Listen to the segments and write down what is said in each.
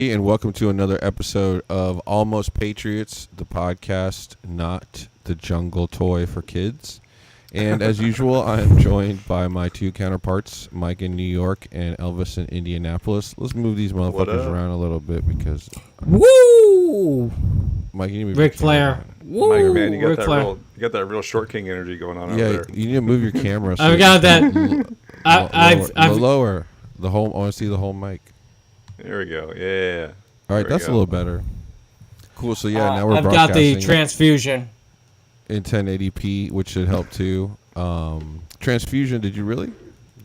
And welcome to another episode of Almost Patriots, the podcast, not the jungle toy for kids. And as usual, I am joined by my two counterparts, Mike in New York and Elvis in Indianapolis. Let's move these motherfuckers around a little bit because... Woo! Mike, you need to move Ric Flair. Woo! Mike, man, you got that real short king energy going on over there. Yeah, you need to move your camera. So I've got that. I've lower. The whole. I want to see the whole mic. There we go. Yeah. All right, that's a little better. Cool. So yeah, now we're I've got the transfusion in 1080p, which should help too. Transfusion? Did you really?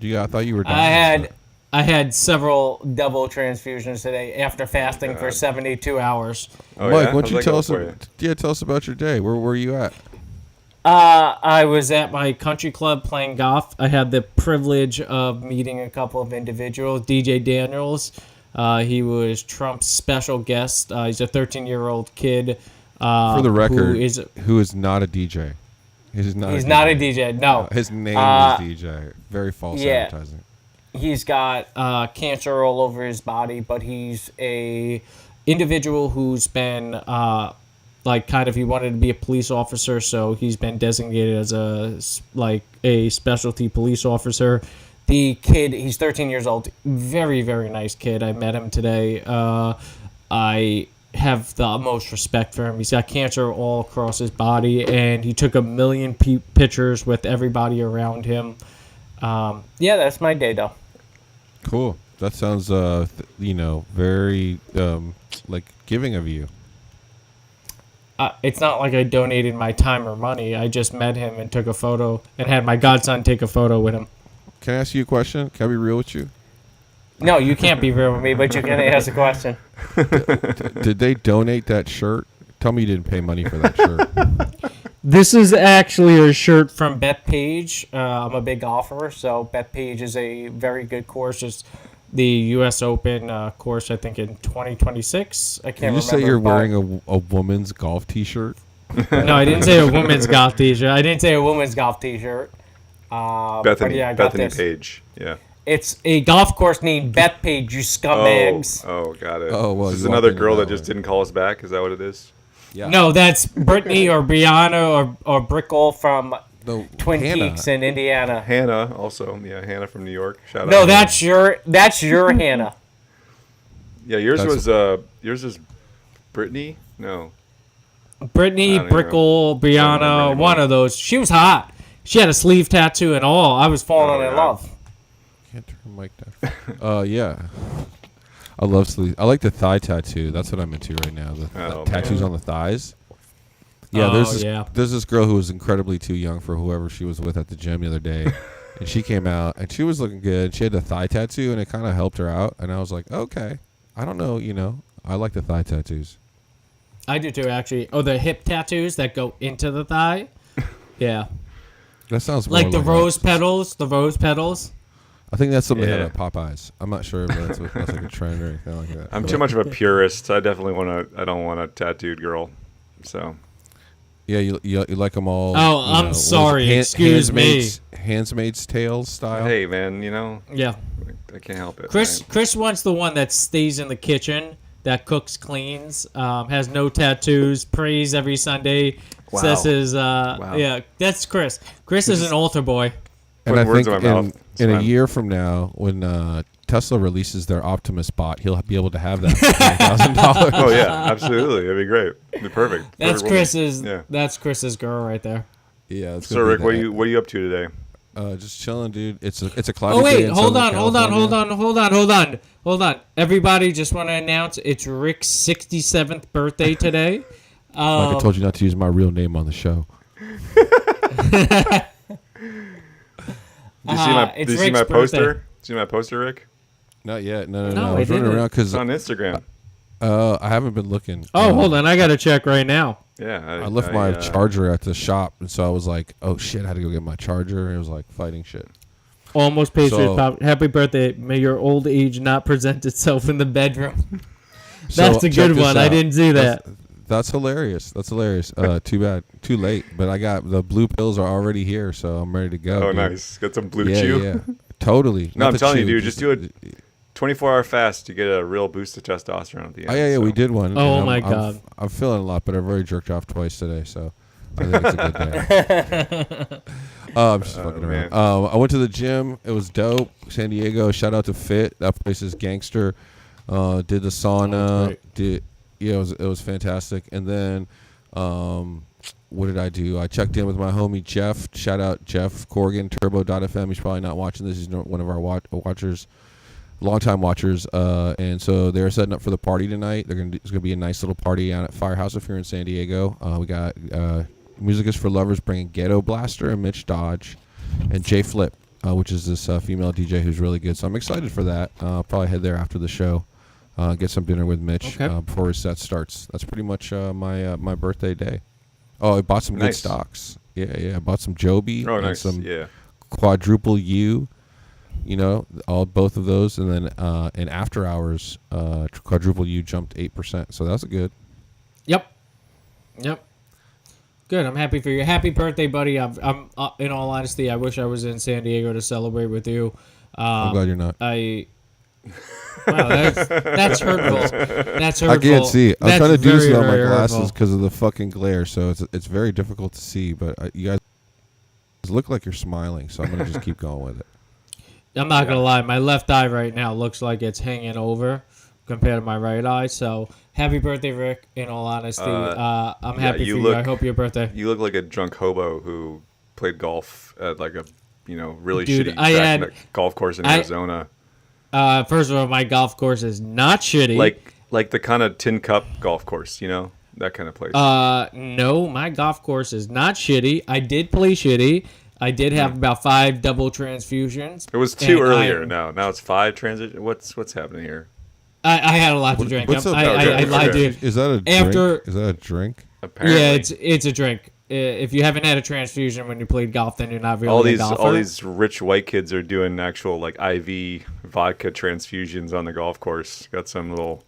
I thought you were dying. I had several double transfusions today after fasting for 72 hours. Oh, Mike, why don't you tell us? Tell us about your day. Where were you at? I was at my country club playing golf. I had the privilege of meeting a couple of individuals. DJ Daniels. He was Trump's special guest. He's a 13-year-old kid. For the record, who is not a DJ. He's not a DJ. No. His name is DJ. Very false advertising. He's got cancer all over his body, but he's a individual who's been he wanted to be a police officer, so he's been designated as a specialty police officer. The kid, he's 13 years old. Very, very nice kid. I met him today. I have the utmost respect for him. He's got cancer all across his body, and he took 1 million pictures with everybody around him. That's my day, though. Cool. That sounds, very, giving of you. It's not like I donated my time or money. I just met him and took a photo and had my godson take a photo with him. Can I ask you a question? Can I be real with you? No, you can't be real with me, but you can ask a question. Did they donate that shirt? Tell me you didn't pay money for that shirt. This is actually a shirt from Bethpage. I'm a big golfer, so Bethpage is a very good course. It's the U.S. Open course, I think, in 2026. I can't remember. Did you say you're wearing a woman's golf T-shirt? No, I didn't say a woman's golf T-shirt. Bethany Page. Yeah. It's a golf course named Bethpage, you scumbags. Oh, got it. Oh, well, this is another girl that just didn't call us back. Is that what it is? Yeah. No, that's Brittany or Brianna or Brickle from Twin Peaks in Indiana. Hannah also. Yeah, Hannah from New York. Shout out. No, that's your Hannah. Yeah, yours is Brittany? No. Brittany, Brickle, Brianna, one of those. She was hot. She had a sleeve tattoo and all. I was falling in love. Can't turn the mic down. Yeah. I love sleeve. I like the thigh tattoo. That's what I'm into right now. The tattoos on the thighs. Yeah, there's this girl who was incredibly too young for whoever she was with at the gym the other day. And she came out, and she was looking good. She had the thigh tattoo, and it kind of helped her out. And I was like, okay. I don't know, I like the thigh tattoos. I do too, actually. Oh, the hip tattoos that go into the thigh? Yeah. That sounds more like the rose petals. The rose petals. I think that's something they had at Popeyes. I'm not sure if that's like a trend or anything like that. I'm too much of a purist. I definitely I don't want a tattooed girl. So. Yeah, you like them all. Oh, I'm sorry. Excuse me. Handmaid's Tale style. Hey, man, Yeah. I can't help it. Chris wants the one that stays in the kitchen, that cooks, cleans, has no tattoos, prays every Sunday. Wow. Says his, yeah, that's Chris. Chris is an altar boy. And I think in a year from now, when Tesla releases their Optimus bot, he'll be able to have that for $1,000. Oh yeah, absolutely. It'd be great. It'd be perfect. That's Chris's. Yeah. That's Chris's girl right there. Yeah. So Rick, what are you up to today? Just chilling, dude. It's a cloudy day. Oh wait, hold on. Everybody, just want to announce it's Rick's 67th birthday today. Like I told you not to use my real name on the show. Did you see my poster? Did you see my poster, Rick? Not yet. No. I was running around because it's on Instagram. I haven't been looking. Oh, hold on. I got to check right now. Yeah. I left my charger at the shop, and so I was like, oh, shit, I had to go get my charger. And it was like fighting shit. Almost Patriots Pop. Happy birthday. May your old age not present itself in the bedroom. That's a good one. I didn't see that. That's hilarious. Too bad. Too late. But I got the blue pills are already here, so I'm ready to go. Oh, dude. Nice. Got some blue chew? Yeah. Totally. No, I'm telling you, dude, just do it. 24-hour fast to get a real boost of testosterone at the end. Oh, yeah, we did one. Oh, my God. I'm feeling a lot, but I've already jerked off twice today, so I think it's a good day. I'm just fucking around. I went to the gym. It was dope. San Diego. Shout out to Fit. That place is gangster. Did the sauna. It was fantastic. And then what did I do? I checked in with my homie Jeff. Shout out Jeff Corrigan, Turbo.fm. He's probably not watching this. He's one of our watchers. Longtime watchers, and so they're setting up for the party tonight. It's gonna be a nice little party out at Firehouse up here in San Diego. We got Music is for Lovers bringing Ghetto Blaster and Mitch Dodge, and Jay Flip, which is this female DJ who's really good. So I'm excited for that. I'll probably head there after the show, get some dinner with Mitch before his set starts. That's pretty much my birthday day. Oh, I bought some good stocks. Yeah. I bought some Joby and some Quadruple U. Both of those, and then in after hours, Quadruple U jumped 8%. So that's good. Yep. Good. I'm happy for you. Happy birthday, buddy. I'm in all honesty, I wish I was in San Diego to celebrate with you. I'm glad you're not. Wow, that's hurtful. That's hurtful. I can't see. I'm trying to do this without my glasses because of the fucking glare, so it's very difficult to see. But you guys look like you're smiling, so I'm gonna just keep going with it. I'm not going to lie. My left eye right now looks like it's hanging over compared to my right eye. So, happy birthday, Rick, in all honesty. I'm happy for you. I hope your birthday. You look like a drunk hobo who played golf at like a, really shitty golf course in Arizona. First of all, my golf course is not shitty. Like the kind of tin cup golf course, that kind of place. No, my golf course is not shitty. I did play shitty. I did have about 5 double transfusions. It was 2 earlier. Now it's 5 transition. What's happening here? I had a lot to drink. I lied to you. Is that a drink? Is that a drink? Apparently. Yeah, it's a drink. If you haven't had a transfusion when you played golf, then you're not really a golfer. All these rich white kids are doing actual IV vodka transfusions on the golf course. Got some little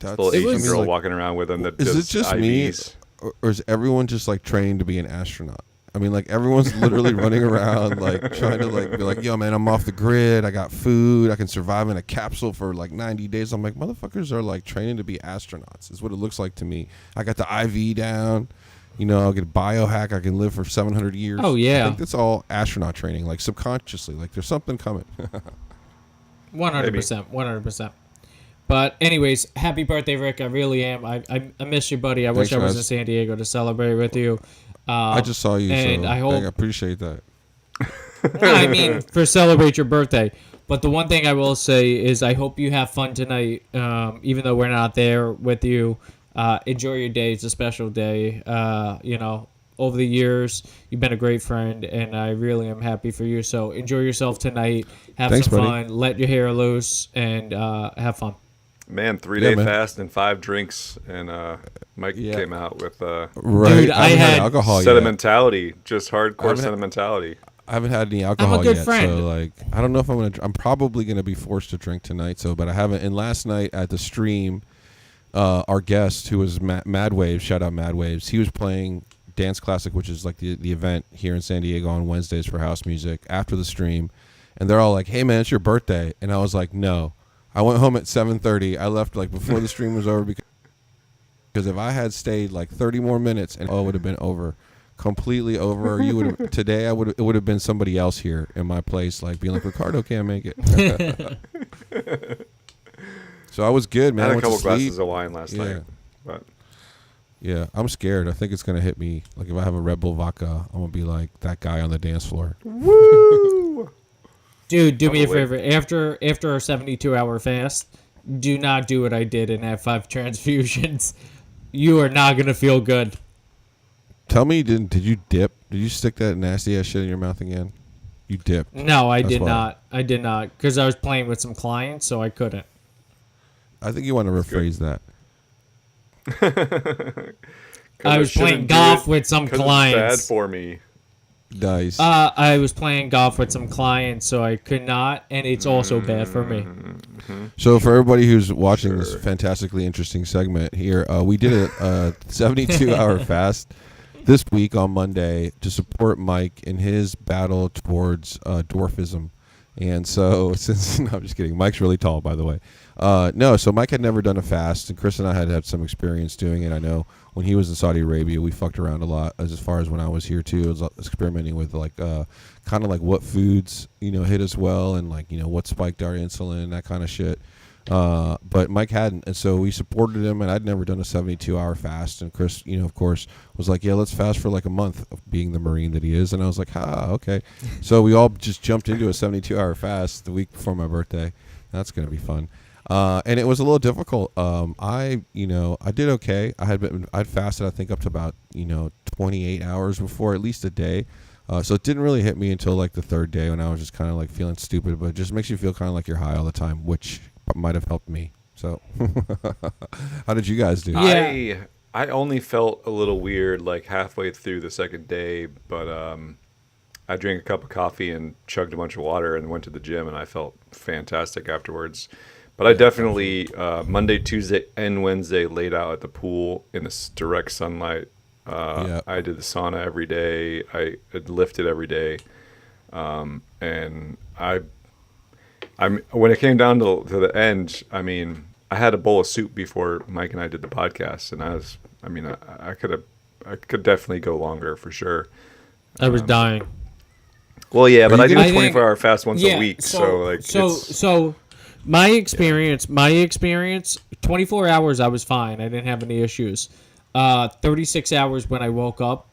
Asian girl walking around with them that does Is it just IVs. me, or is everyone just trained to be an astronaut? I mean, everyone's literally running around, trying to, be like, yo, man, I'm off the grid. I got food. I can survive in a capsule for, 90 days. I'm like, motherfuckers are, training to be astronauts is what it looks like to me. I got the IV down. I'll get a biohack. I can live for 700 years. Oh, yeah. I think that's all astronaut training, subconsciously. There's something coming. 100%. 100%. But anyways, happy birthday, Rick. I really am. I miss you, buddy. I wish I was in San Diego to celebrate with you. I just saw you, and I appreciate that. No, I mean, for celebrate your birthday. But the one thing I will say is I hope you have fun tonight, even though we're not there with you. Enjoy your day. It's a special day. Over the years, you've been a great friend, and I really am happy for you. So enjoy yourself tonight. Have some fun. Let your hair loose, and have fun. Man, 3-day fast and 5 drinks, and Mike came out with Dude, I had alcohol sentimentality, just hardcore sentimentality. I haven't had any alcohol I'm a good yet, friend. so I don't know if I'm probably gonna be forced to drink tonight. But I haven't. And last night at the stream, our guest who was Mad Waves, shout out Mad Waves, he was playing Dance Classic, which is the event here in San Diego on Wednesdays for house music after the stream, and they're all like, "Hey man, it's your birthday," and I was like, "No." I went home at 7:30. I left before the stream was over because if I had stayed 30 more minutes, and it would have been over, completely over. You would have today. It would have been somebody else here in my place, being like, Ricardo can't make it. So I was good, man. I had a couple glasses of wine last night, but yeah, I'm scared. I think it's gonna hit me. If I have a Red Bull vodka, I'm gonna be like that guy on the dance floor. Woo! Dude, do me a favor. After a 72-hour fast, do not do what I did and have 5 transfusions. You are not gonna feel good. Tell me, did you dip? Did you stick that nasty ass shit in your mouth again? You dipped. No, I did not. I did not, because I was playing with some clients, so I couldn't. I think you want to rephrase that. I was playing golf with some clients. It's bad for me. Nice. I was playing golf with some clients, so I could not, and it's also bad for me. So for everybody who's watching this fantastically interesting segment here, we did a 72-hour fast this week on Monday to support Mike in his battle towards dwarfism. And so since no, I'm just kidding. Mike's really tall, by the way. No, so Mike had never done a fast, and Chris and I had some experience doing it. I know when he was in Saudi Arabia, we fucked around a lot. As far as when I was here too, I was experimenting with like kind of like what foods hit us well, and like what spiked our insulin, that kind of shit. But Mike hadn't, and so we supported him, and I'd never done a 72-hour fast, and Chris, of course, was like, yeah, let's fast for like a month, of being the Marine that he is, and I was like, okay. So we all just jumped into a 72-hour fast the week before my birthday. That's going to be fun. And it was a little difficult. I did okay. I'd fasted, I think, up to about, 28 hours before, at least a day. So it didn't really hit me until like the third day when I was just kind of like feeling stupid, but it just makes you feel kind of like you're high all the time, which might have helped me. So how did you guys do? Yeah. I only felt a little weird like halfway through the second day, but I drank a cup of coffee and chugged a bunch of water and went to the gym, and I felt fantastic afterwards. But I definitely Monday, Tuesday, and Wednesday laid out at the pool in the direct sunlight. I did the sauna every day. I lifted every day, and when it came down to the end, I mean, I had a bowl of soup before Mike and I did the podcast, and I could definity go longer for sure. I was dying. Well, yeah, but I do a 24-hour fast once a week, so my experience, 24 hours I was fine. I didn't have any issues. 36 hours when I woke up.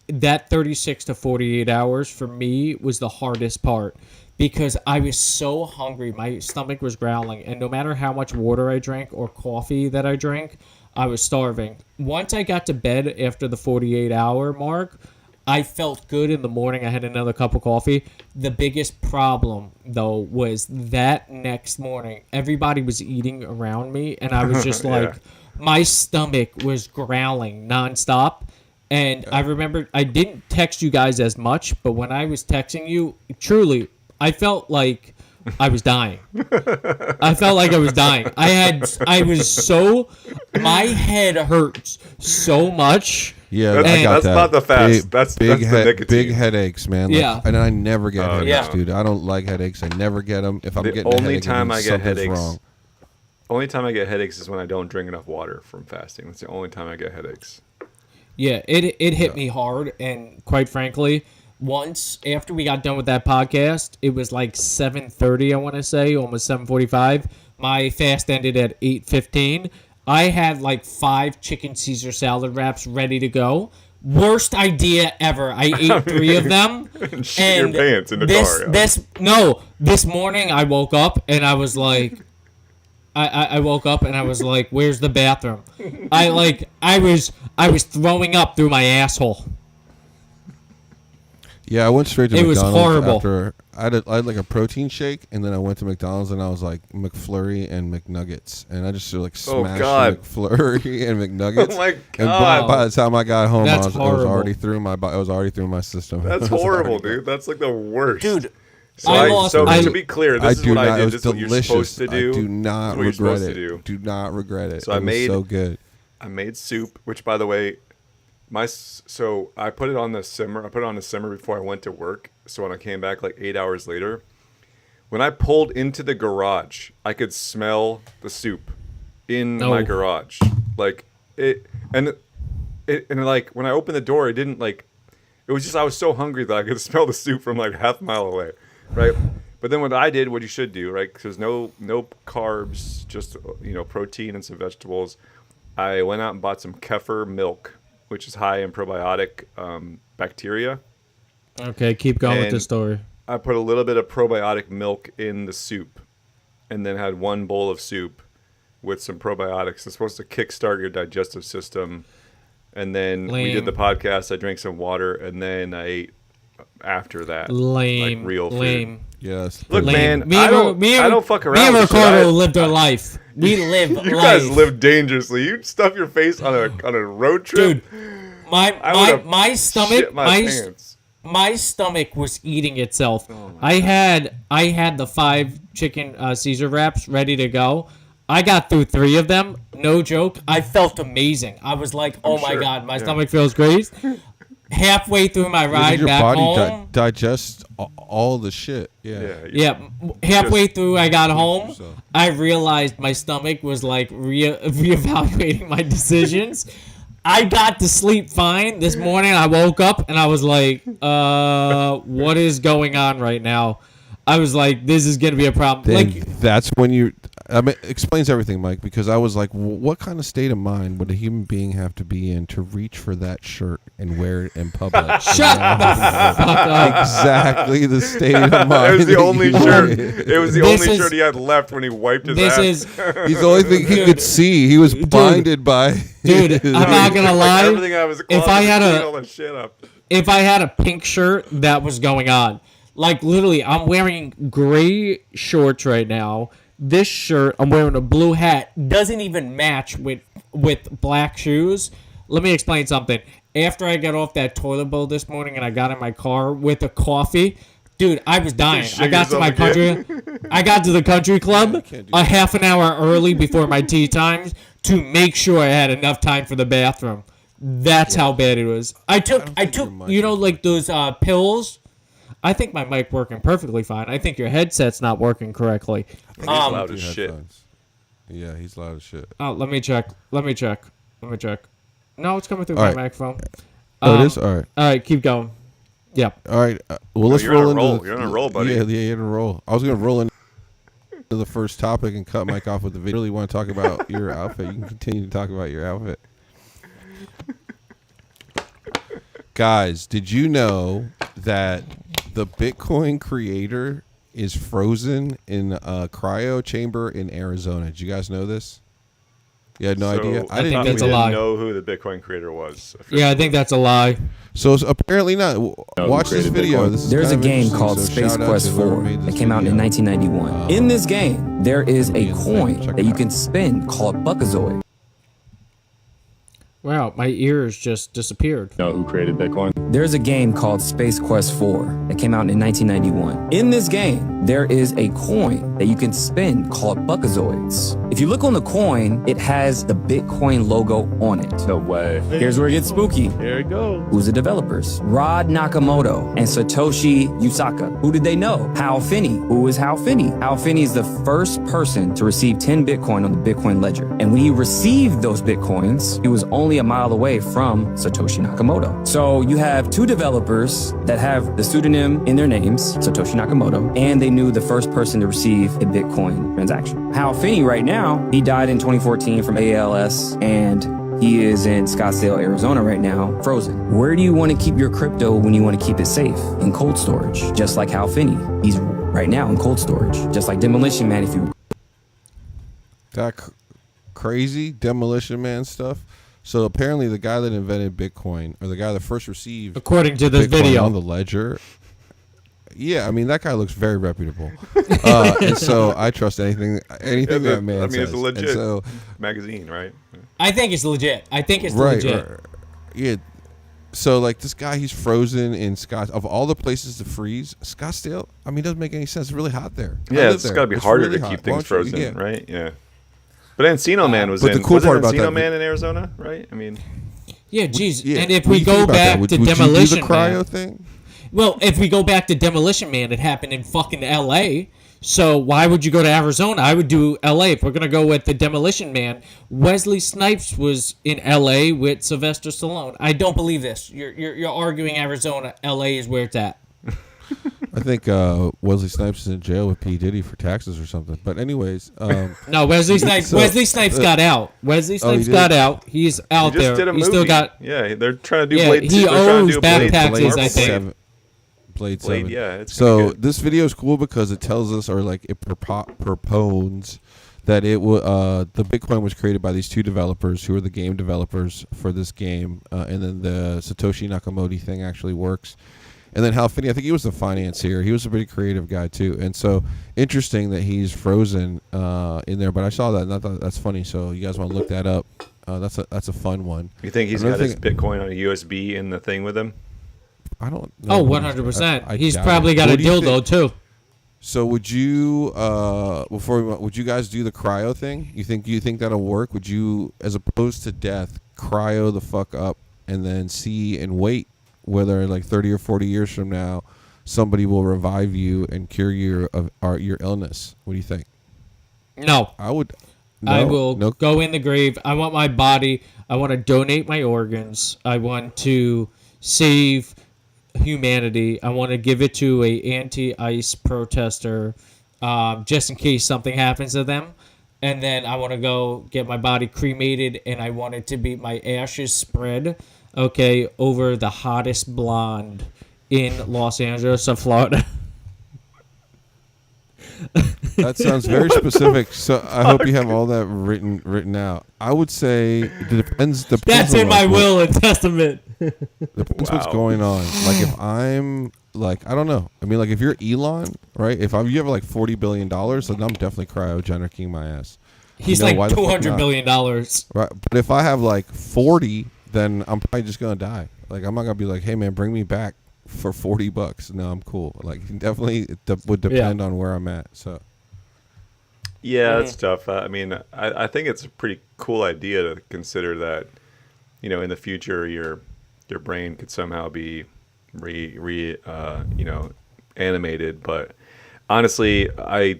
That 36 to 48 hours for me was the hardest part because I was so hungry. My stomach was growling, and no matter how much water I drank or coffee that I drank, I was starving. Once I got to bed after the 48-hour mark, I felt good in the morning. I had another cup of coffee. The biggest problem, though, was that next morning, everybody was eating around me, and I was just like, my stomach was growling nonstop. And I remember I didn't text you guys as much, but when I was texting you, truly, I felt like I was dying. I felt like I was dying. My head hurts so much. Yeah, that's not the fast. That's the nicotine. Big headaches, man. Yeah. And I never get headaches, dude. I don't like headaches. I never get them. If I'm getting a headache, something's wrong. Only time I get headaches is when I don't drink enough water from fasting. That's the only time I get headaches. Yeah, it hit me hard, and quite frankly, once after we got done with that podcast, it was like 7:30, I want to say, almost 7:45. My fast ended at 8:15. I had like 5 chicken Caesar salad wraps ready to go. Worst idea ever. I ate 3 of them. Shit your pants in the car. This morning I woke up and I was like, I woke up and I was like, "Where's the bathroom?" I was throwing up through my asshole. Yeah, I went straight to McDonald's. It was horrible. After I had like a protein shake, and then I went to McDonald's and I was like McFlurry and McNuggets, and I just like smashed McFlurry and McNuggets. Oh my God! And by the time I got home, I was already through my system. That's horrible, dude. That's like the worst, dude. To be clear, this is what I did. This is what you're supposed to do. I do not regret it. Do not regret it. So it was so good. I made soup, which, by the way, I put it on the simmer. I put it on the simmer before I went to work. So when I came back like 8 hours later, when I pulled into the garage, I could smell the soup in my garage. Like it, and like when I opened the door, it didn't like. It was just I was so hungry that I could smell the soup from like half a mile away, right? But then what I did, what you should do, right? Because no carbs, just protein and some vegetables. I went out and bought some kefir milk, which is high in probiotic bacteria. Okay, keep going with the story. I put a little bit of probiotic milk in the soup and then had 1 bowl of soup with some probiotics. It's supposed to kickstart your digestive system. And then we did the podcast. I drank some water, and then I ate after that. Like real food. Yes. Look, man, I don't fuck around. Me and Ricardo lived our life. We live life. You guys live dangerously. You stuff your face on a road trip. Dude, my stomach, my stomach was eating itself. Oh I had the 5 chicken Caesar wraps ready to go. I got through 3 of them. No joke. I felt amazing. I was like, oh my God, my stomach feels great. halfway through my ride your back body home. digest all the shit. Yeah, halfway through I got home, I realized my stomach was like reevaluating my decisions. I got to sleep fine. This morning I woke up and I was like, what is going on right now? I was like, this is going to be a problem. Then like that's when you... I mean, it explains everything, Mike, because I was like, what kind of state of mind would a human being have to be in to reach for that shirt and wear it in public? Shut the fuck up. Exactly the state of mind. It was the only shirt. It was the only This shirt he had left when he wiped his ass. He's the only thing he could see. He was blinded by... Dude, I'm not going to lie. Everything out of his closet, If I had clean all that shit up. If I had a pink shirt, that was going on. Like, literally, I'm wearing gray shorts right now. This shirt, I'm wearing a blue hat, doesn't even match with black shoes. Let me explain something. After I got off that toilet bowl this morning and I got in my car with a coffee, dude, I was dying. I got to my country. I got to the country club a half an hour early before my tea times to make sure I had enough time for the bathroom. That's how bad it was. I took you know, like those pills. I think my mic working perfectly fine. I think your headset's not working correctly. He's loud as shit. Yeah, he's loud as shit. Oh, let me check. No, it's coming through All my right. microphone. It is? All right. All right, keep going. Yeah. All right. Well, let's you're roll on a into... roll. You're on a roll, buddy. Yeah, you're on a roll. I was going to roll into the first topic and cut Mike off with the video. Really want to talk about your outfit. You can continue to talk about your outfit. Guys, did you know that the Bitcoin creator is frozen in a cryo chamber in Arizona? Did you guys know this? You had no idea? I think that's a lie. Know who the Bitcoin creator was. Yeah, I think that's a lie. So it's apparently not. Watch this video. There's a game called Space Quest 4 that came out in 1991. In this game, there is a coin that you can spin called Buckazoid. Wow, my ears just disappeared. Know who created Bitcoin? There's a game called Space Quest 4 that came out in 1991. In this game, there is a coin that you can spin called Buckazoids. If you look on the coin, it has the Bitcoin logo on it. No way. Here's where it gets spooky. Here it goes. Who's the developers? Rod Nakamoto and Satoshi Usaka. Who did they know? Hal Finney. Who is Hal Finney? Hal Finney is the first person to receive 10 Bitcoin on the Bitcoin ledger. And when he received those Bitcoins, he was only a mile away from Satoshi Nakamoto. So you have two developers that have the pseudonym in their names, Satoshi Nakamoto, and they knew the first person to receive a Bitcoin transaction. Hal Finney right now, he died in 2014 from ALS, and he is in Scottsdale, Arizona right now, frozen. Where do you want to keep your crypto when you want to keep it safe? In cold storage, just like Hal Finney. He's right now in cold storage, just like Demolition Man. If you crazy Demolition Man stuff. So apparently the guy that invented Bitcoin, or the guy that first received, according to this Bitcoin video on the ledger. Yeah, I mean that guy looks very reputable, and so I trust anything that man says. It's a legit so, magazine, right? I think it's legit. Legit. Right. Yeah. So like this guy, he's frozen in Scottsdale. Of all the places to freeze, Scottsdale. I mean, it doesn't make any sense. It's really hot there. Yeah, it's got to be harder to keep things frozen, right? Yeah. But Encino Man was in. The cool part about Encino that, Man in Arizona, right? I mean, yeah, geez. Yeah. And if we go back to Demolition you do the cryo Man, thing? Well, if we go back to Demolition Man, it happened in fucking L.A. So why would you go to Arizona? I would do L.A. If we're gonna go with the Demolition Man, Wesley Snipes was in L.A. with Sylvester Stallone. I don't believe this. You're arguing Arizona. L.A. is where it's at. I think Wesley Snipes is in jail with P. Diddy for taxes or something. But anyways, no, Wesley Snipes. Wesley Snipes got out. Wesley Snipes got out. He's out he just there. Did a movie. Still got. Yeah, they're trying to do Blade. He owes back taxes. I think. Blade 7. Yeah, it's so this video is cool because it tells us, or like it propones that it the Bitcoin was created by these two developers who are the game developers for this game, and then the Satoshi Nakamoto thing actually works. And then Hal Finney, I think he was the financier. He was a pretty creative guy too. And so interesting that he's frozen in there. But I saw that and I thought that's funny. So you guys want to look that up? That's a fun one. You think he's got his Bitcoin on a USB in the thing with him? I don't know. Oh, 100%. He's probably got a dildo too. So would you would you guys do the cryo thing? You think that'll work? Would you, as opposed to death, cryo the fuck up and then see and wait whether like 30 or 40 years from now, somebody will revive you and cure your illness. What do you think? No. I would. I will go in the grave. I want my body. I want to donate my organs. I want to save humanity. I want to give it to a anti-ICE protester, just in case something happens to them. And then I want to go get my body cremated, and I want it to be my ashes spread, okay, over the hottest blonde in Los Angeles of Florida. That sounds very specific. So I hope you have all that written out. I would say it depends. That's in my will and testament. Depends what's going on. Like if I'm like, I don't know. I mean, like if you're Elon, right? If you have like $40 billion, then I'm definitely cryogenicking my ass. He's like $200 billion. Right. But if I have like 40, then I'm probably just gonna die. Like I'm not gonna be like, hey man, bring me back for $40. No, I'm cool. Like definitely it would depend on where I'm at. So yeah, that's tough. I mean, I think it's a pretty cool idea to consider that, in the future your brain could somehow be animated. But honestly, I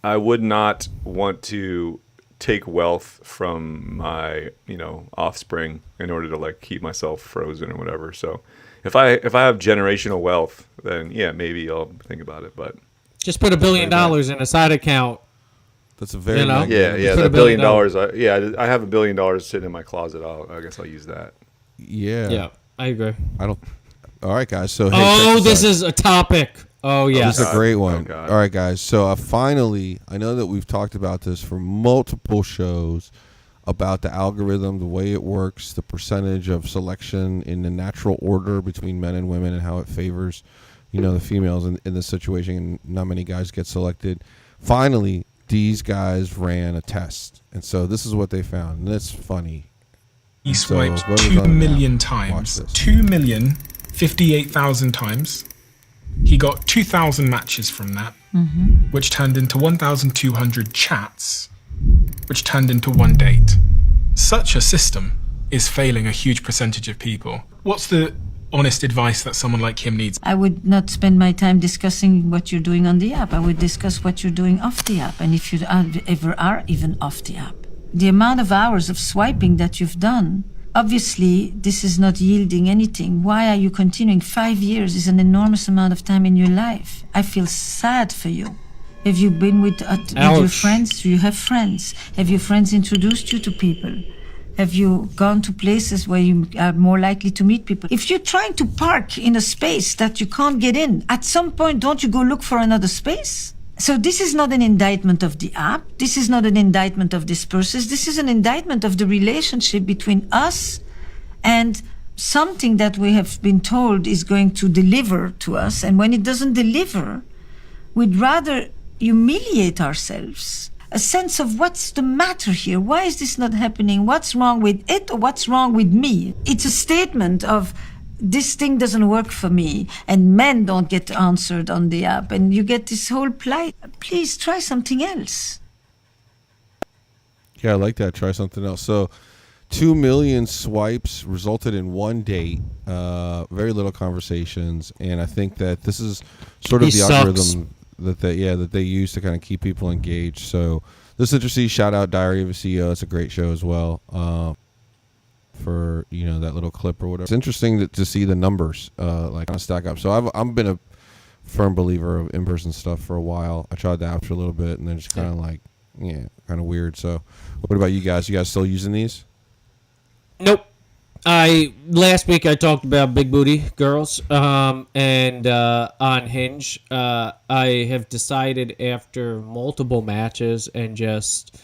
would not want to take wealth from my offspring in order to like keep myself frozen or whatever. So if I have generational wealth, then yeah, maybe I'll think about it. But just put $1 billion in a side account. That's a very yeah. That $1 billion. I have $1 billion sitting in my closet. I guess I'll use that. Yeah, I agree. All right, guys. So hey, this is a topic. Oh yeah, this is a great one. All right, guys. So finally, I know that we've talked about this for multiple shows about the algorithm, the way it works, the percentage of selection in the natural order between men and women, and how it favors, the females in this situation. And not many guys get selected. Finally, these guys ran a test, and so this is what they found, and it's funny. He swiped 2 million times, 2,058,000 times. He got 2,000 matches from that, which turned into 1,200 chats, which turned into one date. Such a system is failing a huge percentage of people. What's the honest advice that someone like him needs? I would not spend my time discussing what you're doing on the app. I would discuss what you're doing off the app, and if you ever are even off the app. The amount of hours of swiping that you've done, obviously this is not yielding anything. Why are you continuing? 5 years is an enormous amount of time in your life. I feel sad for you. Have you been with your friends? Do you have friends? Have your friends introduced you to people? Have you gone to places where you are more likely to meet people? If you're trying to park in a space that you can't get in, at some point, don't you go look for another space? So this is not an indictment of the app. This is not an indictment of this person. This is an indictment of the relationship between us and something that we have been told is going to deliver to us. And when it doesn't deliver, we'd rather humiliate ourselves. A sense of what's the matter here? Why is this not happening? What's wrong with it, or what's wrong with me? It's a statement of this thing doesn't work for me, and men don't get answered on the app, and you get this whole plight. Please try something else. Yeah, I like that. Try something else. So 2 million swipes resulted in one date, very little conversations, and I think that this is sort of the algorithm that they use to kind of keep people engaged. So this is interesting. Shout out Diary of a CEO. It's a great show as well. For that little clip or whatever. It's interesting to see the numbers like kind of stack up. So I've been a firm believer of in-person stuff for a while. I tried the apps for a little bit, and then just kind of kind of weird. So what about you guys? You guys still using these? Nope. Last week I talked about big booty girls, and on Hinge, I have decided after multiple matches and just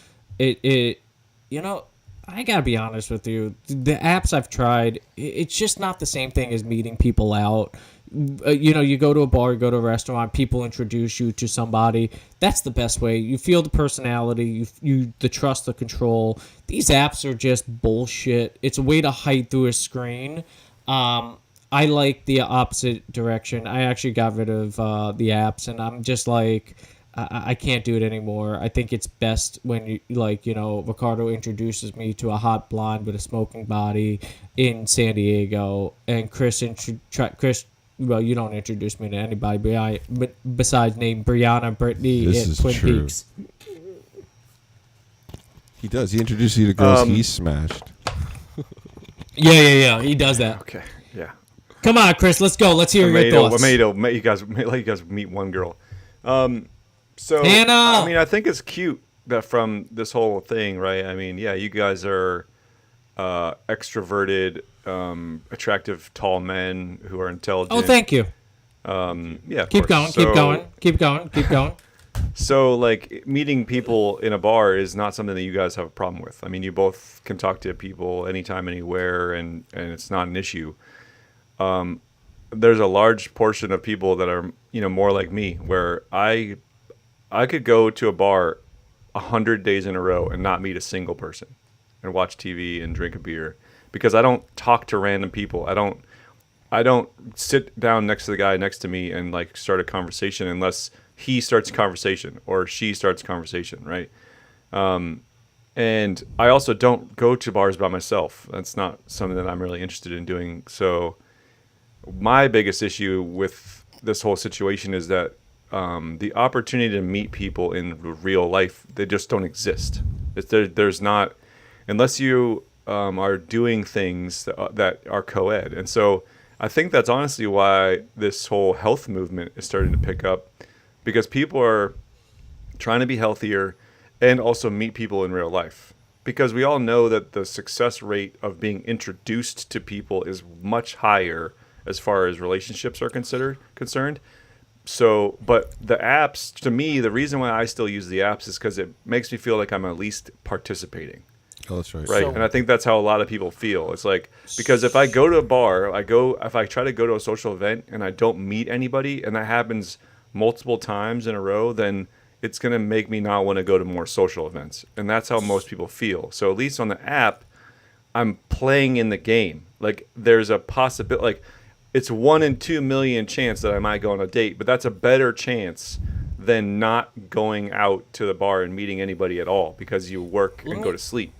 I gotta be honest with you. The apps I've tried, it's just not the same thing as meeting people out. You go to a bar, you go to a restaurant, people introduce you to somebody. That's the best way. You feel the personality, the trust, the control. These apps are just bullshit. It's a way to hide through a screen. I like the opposite direction. I actually got rid of the apps, and I'm just like, I can't do it anymore. I think it's best when Ricardo introduces me to a hot blonde with a smoking body in San Diego, and Chris, well, you don't introduce me to anybody besides name Brianna Brittany in Twin Peaks. He does. He introduces you to girls he smashed. Yeah. He does that. Okay. Yeah. Come on, Chris. Let's go. Let's hear your thoughts. Let you guys meet one girl. So Hannah! I mean, I think it's cute that from this whole thing, right? I mean, yeah, you guys are extroverted, attractive, tall men who are intelligent. Oh, thank you. Yeah. Keep going. So, like, meeting people in a bar is not something that you guys have a problem with. I mean, you both can talk to people anytime, anywhere, and it's not an issue. There's a large portion of people that are, more like me, where I could go to a bar 100 days in a row and not meet a single person and watch TV and drink a beer because I don't talk to random people. I don't sit down next to the guy next to me and like start a conversation unless he starts a conversation or she starts a conversation, right? And I also don't go to bars by myself. That's not something that I'm really interested in doing. So my biggest issue with this whole situation is that the opportunity to meet people in real life, they just don't exist. There's not, unless you are doing things that are co-ed. And so I think that's honestly why this whole health movement is starting to pick up, because people are trying to be healthier and also meet people in real life. Because we all know that the success rate of being introduced to people is much higher as far as relationships are concerned. So, but the apps, to me, the reason why I still use the apps is because it makes me feel like I'm at least participating. Oh, that's right. Right. And I think that's how a lot of people feel. It's like, because if I go to a bar, if I try to go to a social event and I don't meet anybody, and that happens multiple times in a row, then it's going to make me not want to go to more social events. And that's how most people feel. So at least on the app, I'm playing in the game. Like, there's a possibility, like, it's 1 in 2 million chance that I might go on a date, but that's a better chance than not going out to the bar and meeting anybody at all because you work and go to sleep.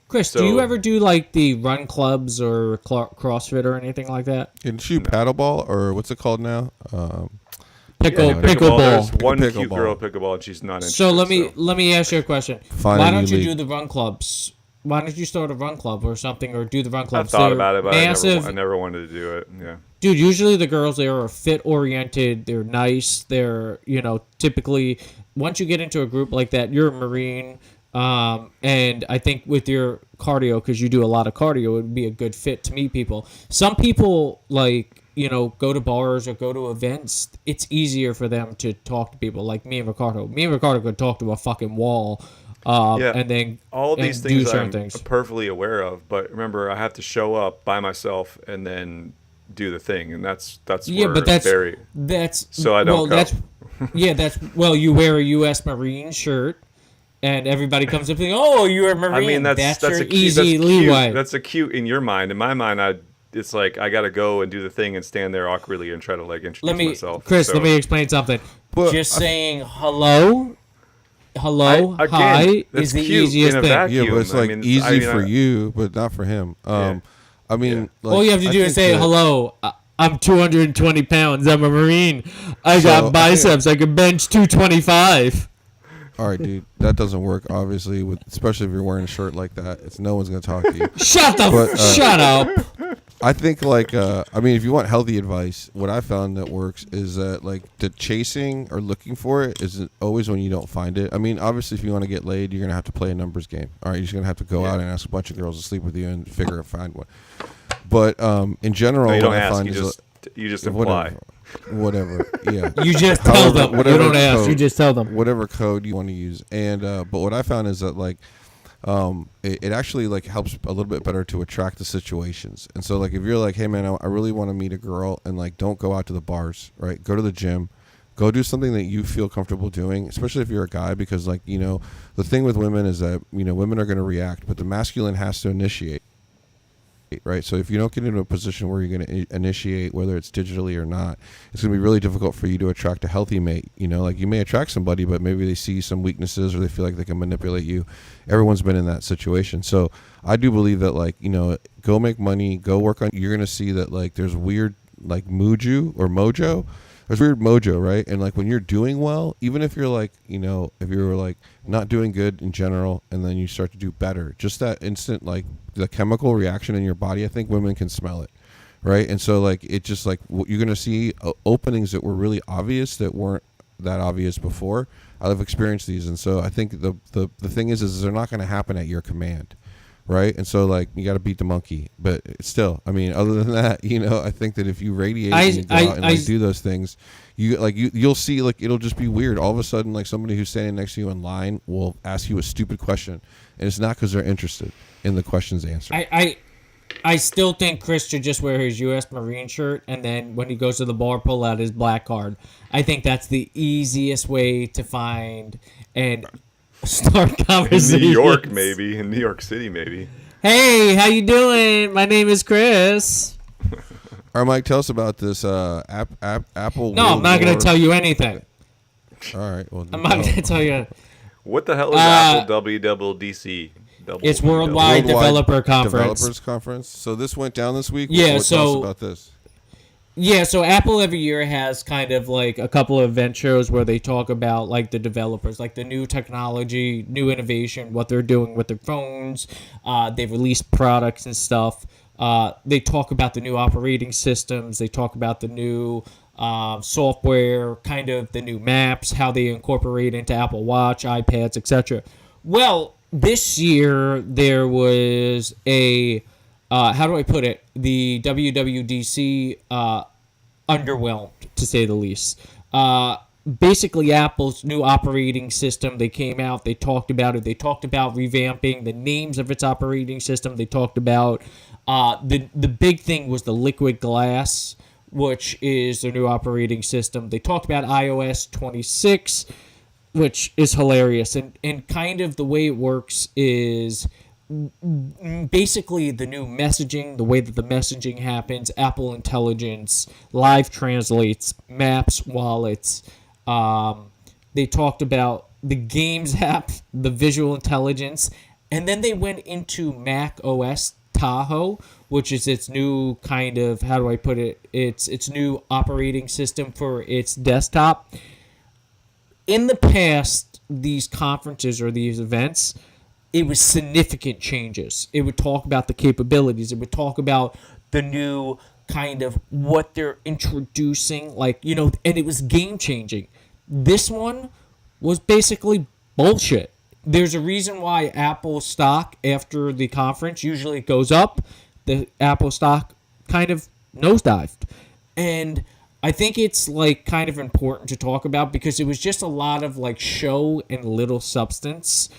Chris, do you ever do like the run clubs or CrossFit or anything like that? Didn't you paddleball, or what's it called now? Pickleball. There's one cute girl at pickleball, and she's not interested. So let me ask you a question. Why don't you do the run clubs? Why don't you start a run club or something, or do the run clubs? I thought about it, but I never wanted to do it. Yeah. Dude, usually the girls there are fit oriented. They're nice. They're, typically once you get into a group like that, you're a Marine. And I think with your cardio, because you do a lot of cardio, it would be a good fit to meet people. Some people go to bars or go to events. It's easier for them to talk to people like me and Ricardo. Me and Ricardo could talk to a fucking wall. And then all of these things I'm perfectly aware of, but remember, I have to show up by myself and then do the thing, and that's yeah, where but that's so I don't go. You wear a U.S. Marine shirt, and everybody comes up and oh, you're a Marine. I mean, that's your a easy leeway. That's a cute in your mind. In my mind, it's like I got to go and do the thing and stand there awkwardly and try to like introduce myself. Chris, let me explain something. Just saying hello, hi is the easiest thing. Yeah, but it's like easy for you, but not for him. I mean, like, all you have to do is say hello. I'm 220 pounds. I'm a Marine. I got biceps. I can bench 225. All right, dude. That doesn't work, obviously, especially if you're wearing a shirt like that. No one's going to talk to you. Shut up. I think, if you want healthy advice, what I found that works is that, the chasing or looking for it is always when you don't find it. I mean, obviously, if you want to get laid, you're going to have to play a numbers game. All right, you're just going to have to go out and ask a bunch of girls to sleep with you and find one. But in general, you don't ask. You just imply. Whatever, yeah. You just tell them. You don't ask. You just tell them. Whatever code you want to use. And but what I found is that it actually helps a little bit better to attract the situations. And so if you're like, hey man, I really want to meet a girl, and don't go out to the bars, right? Go to the gym. Go do something that you feel comfortable doing, especially if you're a guy, because the thing with women is that women are going to react, but the masculine has to initiate. right? So if you don't get into a position where you're going to initiate, whether it's digitally or not, it's going to be really difficult for you to attract a healthy mate. You know, like you may attract somebody, but maybe they see some weaknesses or they feel like they can manipulate you. Everyone's been in that situation. So I do believe that, like, you know, go make money, go work on, you're going to see that, like, there's weird, like, mojo. There's weird mojo, right? And like when you're doing well, even if you're like, you know, if you're like not doing good in general and then you start to do better, just that instant, like the chemical reaction in your body, I think women can smell it, right? And so like it just like you're going to see openings that were really obvious that weren't that obvious before. I've experienced these. And so I think the thing is they're not going to happen at your command. Right. And so, like, you got to beat the monkey. But still, I mean, other than that, you know, I think that if you radiate and you go out and like, do those things, you'll see, like, it'll just be weird. All of a sudden, like, somebody who's standing next to you in line will ask you a stupid question. And it's not because they're interested in the question's answer. I still think Chris should just wear his U.S. Marine shirt and then when he goes to the bar, pull out his black card. I think that's the easiest way to find and start conversations. In New York, maybe. In New York City, maybe. Hey, how you doing? My name is Chris. All right, Mike, tell us about this Apple. No, I'm not going to tell you anything. All right. Well, I'm not going to tell you. What the hell is Apple WWDC? It's Worldwide Developer Conference. Developers Conference. So this went down this week? Yeah, tell us about this. Yeah, so Apple every year has kind of like a couple of event shows where they talk about like the developers, like the new technology, new innovation, what they're doing with their phones. They've released products and stuff. They talk about the new operating systems. They talk about the new software, kind of the new maps, how they incorporate into Apple Watch, iPads, etc. Well, this year there was a how do I put it? The WWDC underwhelmed, to say the least. Basically, Apple's new operating system, they came out, they talked about it. They talked about revamping the names of its operating system. They talked about the big thing was the liquid glass, which is their new operating system. They talked about iOS 26, which is hilarious. And kind of the way it works is basically the new messaging, the way that the messaging happens, Apple Intelligence, live translates, maps, wallets. They talked about the Games app, the visual intelligence, and then they went into Mac OS Tahoe, which is its new kind of, how do I put it? It's new operating system for its desktop. In the past, these conferences or these events, it was significant changes. It would talk about the capabilities. It would talk about the new kind of what they're introducing, like, you know, and it was game changing. This one was basically bullshit. There's a reason why Apple stock after the conference, usually it goes up. The Apple stock kind of nosedived. And I think it's like kind of important to talk about because it was just a lot of like show and little substance.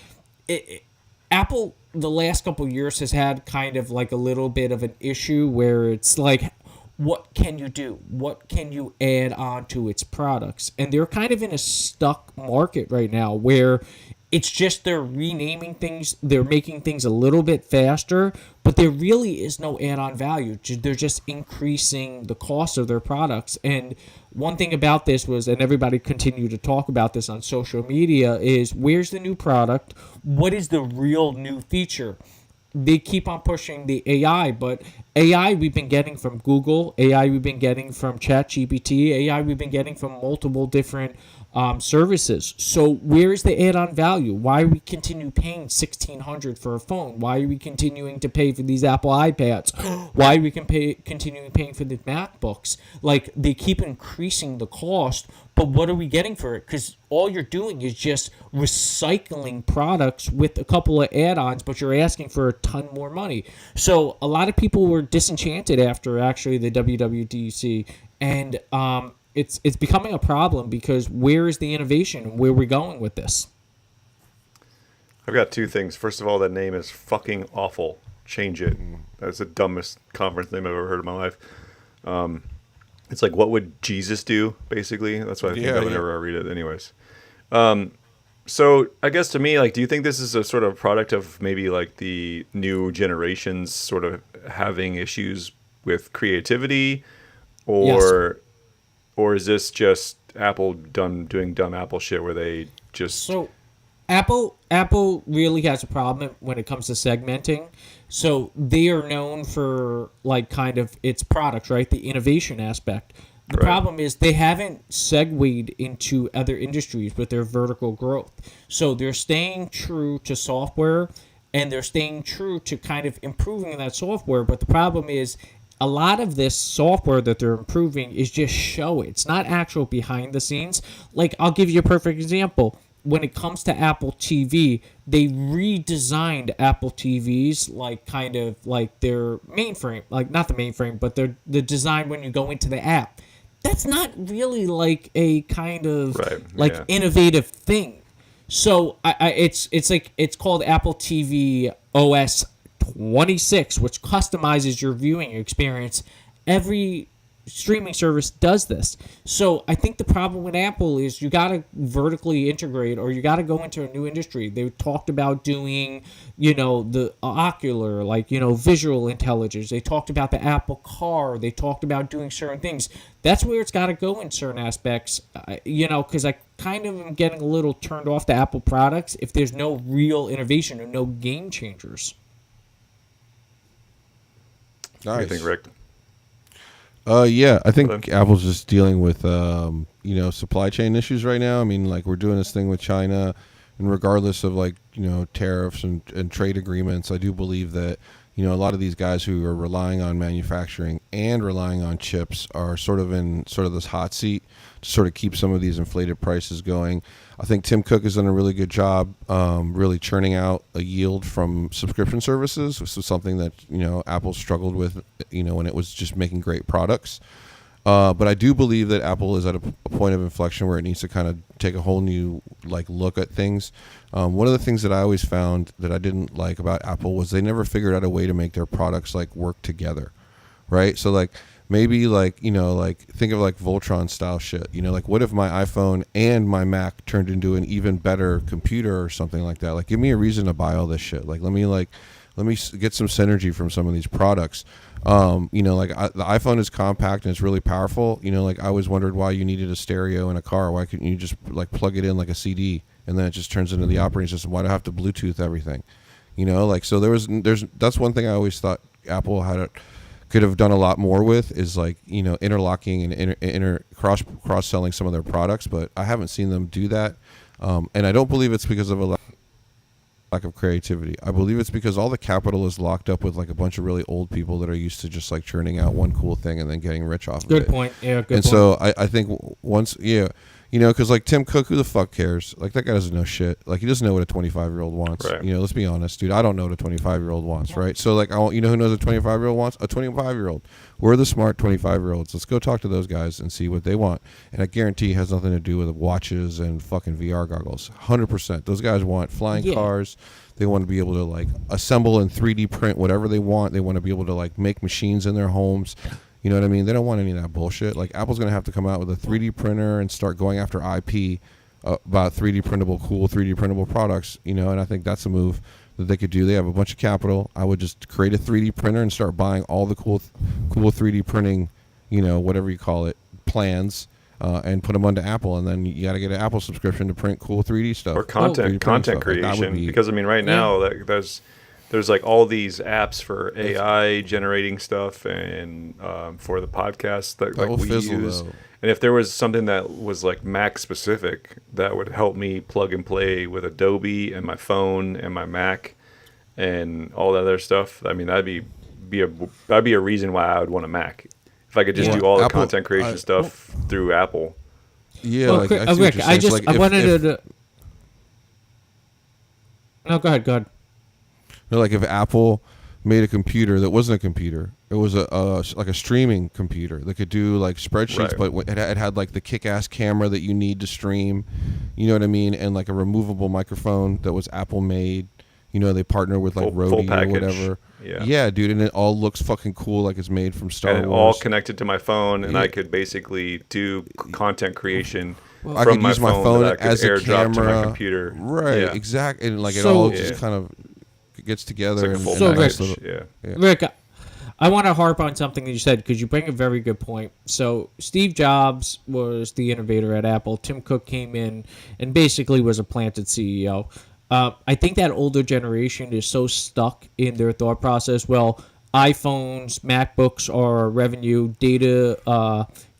Apple, the last couple of years, has had kind of like a little bit of an issue where it's like, what can you do? What can you add on to its products? And they're kind of in a stuck market right now where it's just they're renaming things, they're making things a little bit faster, but there really is no add-on value. They're just increasing the cost of their products. And one thing about this was, and everybody continued to talk about this on social media, is where's the new product? What is the real new feature? They keep on pushing the AI, but AI we've been getting from Google, AI we've been getting from ChatGPT, AI we've been getting from multiple different services. So where is the add-on value? Why are we continue paying $1,600 for a phone? Why are we continuing to pay for these Apple iPads? Why are we continuing paying for the MacBooks? Like, they keep increasing the cost, but what are we getting for it? Because all you're doing is just recycling products with a couple of add-ons, but you're asking for a ton more money. So a lot of people were disenchanted after actually the WWDC, and it's becoming a problem because where is the innovation and where are we going with this? I've got two things. First of all, that name is fucking awful. Change it. That's the dumbest conference name I've ever heard in my life. It's like, what would Jesus do, basically? That's what I think of whenever I read it. Anyways. So I guess to me, like, do you think this is a sort of product of maybe like the new generations sort of having issues with creativity, or Yes. or is this just Apple doing dumb Apple shit where they just So Apple really has a problem when it comes to segmenting. So they are known for like kind of its products, right? The innovation aspect. The Right. problem is they haven't segued into other industries with their vertical growth. So they're staying true to software and they're staying true to kind of improving that software. But the problem is a lot of this software that they're improving is just show. It's not actual behind the scenes. Like, I'll give you a perfect example. When it comes to Apple TV, they redesigned Apple TVs like kind of like their mainframe, like not the mainframe, but the design when you go into the app. That's not really like a kind of Right, like yeah. innovative thing. So it's like it's called Apple TV OS 26, which customizes your viewing experience. Every streaming service does this. So I think the problem with Apple is you got to vertically integrate or you got to go into a new industry. They talked about doing, the ocular, like, visual intelligence. They talked about the Apple Car. They talked about doing certain things. That's where it's got to go in certain aspects, because I kind of am getting a little turned off to Apple products if there's no real innovation or no game changers. What do you think, Rick? Yeah, I think Okay. Apple's just dealing with supply chain issues right now. I mean, like we're doing this thing with China, and regardless of like tariffs and trade agreements, I do believe that a lot of these guys who are relying on manufacturing and relying on chips are sort of in this hot seat to sort of keep some of these inflated prices going. I think Tim Cook has done a really good job really churning out a yield from subscription services. This is something that Apple struggled with when it was just making great products. But I do believe that Apple is at a point of inflection where it needs to kind of take a whole new look at things. One of the things that I always found that I didn't like about Apple was they never figured out a way to make their products work together, right? So maybe think of Voltron style shit. What if my iPhone and my Mac turned into an even better computer or something like that? Give me a reason to buy all this shit. Let me get some synergy from some of these products. The iPhone is compact and it's really powerful. I always wondered why you needed a stereo in a car. Why couldn't you just plug it in like a CD and then it just turns into the operating system? Why do I have to Bluetooth everything? So that's one thing I always thought Apple could have done a lot more with is interlocking and cross selling some of their products, but I haven't seen them do that. And I don't believe it's because of a lack of creativity. I believe it's because all the capital is locked up with a bunch of really old people that are used to just churning out one cool thing and then getting rich off of it. Good point. Yeah, good and point. So I think once, because Tim Cook, who the fuck cares? That guy doesn't know shit. He doesn't know what a 25-year-old wants. Right. Let's be honest, dude. I don't know what a 25-year-old wants, right? So who knows what a 25-year-old wants? A 25-year-old. We're the smart 25-year-olds. Let's go talk to those guys and see what they want. And I guarantee it has nothing to do with watches and fucking VR goggles. 100%. Those guys want flying cars. They want to be able to assemble and 3D print whatever they want. They want to be able to make machines in their homes. You know what I mean? They don't want any of that bullshit. Apple's going to have to come out with a 3D printer and start going after IP about 3D printable products, and I think that's a move that they could do. They have a bunch of capital. I would just create a 3D printer and start buying all the cool 3D printing, whatever you call it, plans, and put them onto Apple. And then you got to get an Apple subscription to print cool 3D stuff. Or content stuff. creation. Because, right now, there's all these apps for AI generating stuff and for the podcast that we use. Though. And if there was something that was Mac specific that would help me plug and play with Adobe and my phone and my Mac and all that other stuff, that'd be a reason why I would want a Mac. If I could just do all the content creation stuff through Apple. Yeah, Rick, I wanted to. No, go ahead. If Apple made a computer that wasn't a computer, it was a streaming computer that could do spreadsheets, Right. but it had the kick-ass camera that you need to stream, you know what I mean, and a removable microphone that was Apple made. They partner with full Rode or package. whatever. Yeah, dude, and it all looks fucking cool, it's made from Star and Wars. all connected to my phone, and Yeah. I could basically do content creation I could use my phone that I could as a airdrop camera. to my computer. Right, Yeah. exactly. And like it So- all just kind of gets together. It's like a and full So, nice package. little- Yeah. Rick, I want to harp on something that you said because you bring a very good point. So Steve Jobs was the innovator at Apple. Tim Cook came in and basically was a planted CEO. I think that older generation is so stuck in their thought process. Well, iPhones, MacBooks are revenue, data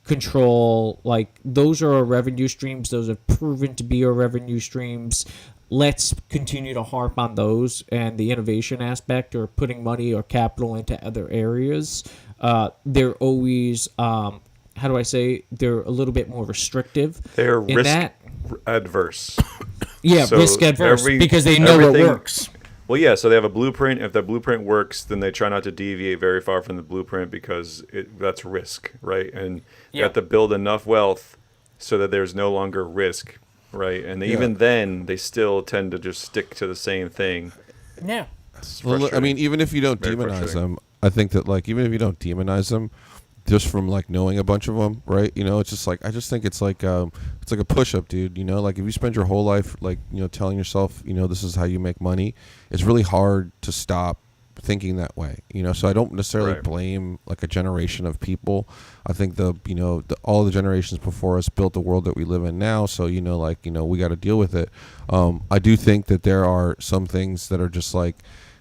control, like those are our revenue streams. Those have proven to be our revenue streams. Let's continue to harp on those and the innovation aspect or putting money or capital into other areas. They're always, how do I say, they're a little bit more restrictive. They're in risk that. adverse. Yeah, So risk adverse every- because they know it everything- works. Well, yeah, so they have a blueprint. If that blueprint works, then they try not to deviate very far from the blueprint because that's risk, right? And you have to build enough wealth so that there's no longer risk, right? And even then, they still tend to just stick to the same thing. Yeah. It's Well, I frustrating. mean, even if you don't Very demonize frustrating. them, I think that like even if you don't demonize them, just from like knowing a bunch of them, right? You know, it's just like I just think it's like a push-up, dude. You know, like if you spend your whole life like telling yourself, this is how you make money, it's really hard to stop thinking that way. So I don't necessarily Right. blame like a generation of people. I think all the generations before us built the world that we live in now. So we got to deal with it. I do think that there are some things that are just like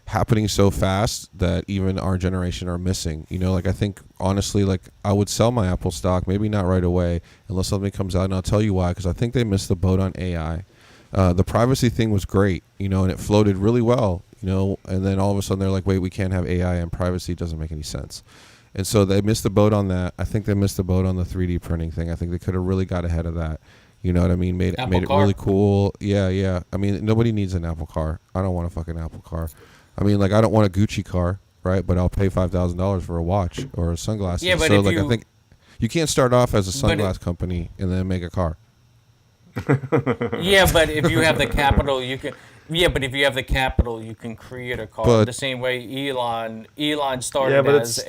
happening so fast that even our generation are missing. Like I think honestly, like I would sell my Apple stock, maybe not right away, unless something comes out, and I'll tell you why. Because I think they missed the boat on AI. The privacy thing was great, and it floated really well, and then all of a sudden they're like, wait, we can't have AI and privacy. It doesn't make any sense. And so they missed the boat on that. I think they missed the boat on the 3D printing thing. I think they could have really got ahead of that. You know what I mean? Made it really cool. Yeah. I mean, nobody needs an Apple car. I don't want a fucking Apple car. I mean, like, I don't want a Gucci car, right? But I'll pay $5,000 for a watch or sunglasses. Yeah, but so, if like, you- I think you can't start off as a sunglass company and then make a car. Yeah, but if you have the capital, you can. Yeah, but if you have the capital, you can create a car. But- The same way Elon started Yeah, but as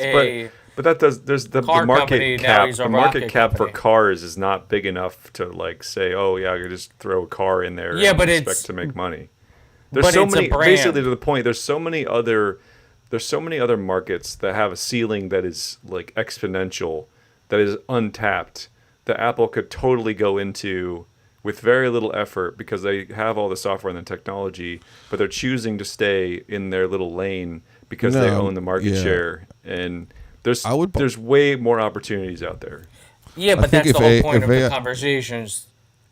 but that does. There's the car company, market now cap. he's a The market rocket cap for company. cars is not big enough to like say, oh yeah, I could just throw a car in there. Yeah, and but expect it's- to make money. There's but so it's a many. brand. Basically, to the point. There's so many other markets that have a ceiling that is like exponential, that is untapped. That Apple could totally go into with very little effort because they have all the software and the technology, but they're choosing to stay in their little lane because they own the market share. And there's way more opportunities out there. Yeah, but think that's the if whole point of AI the conversations.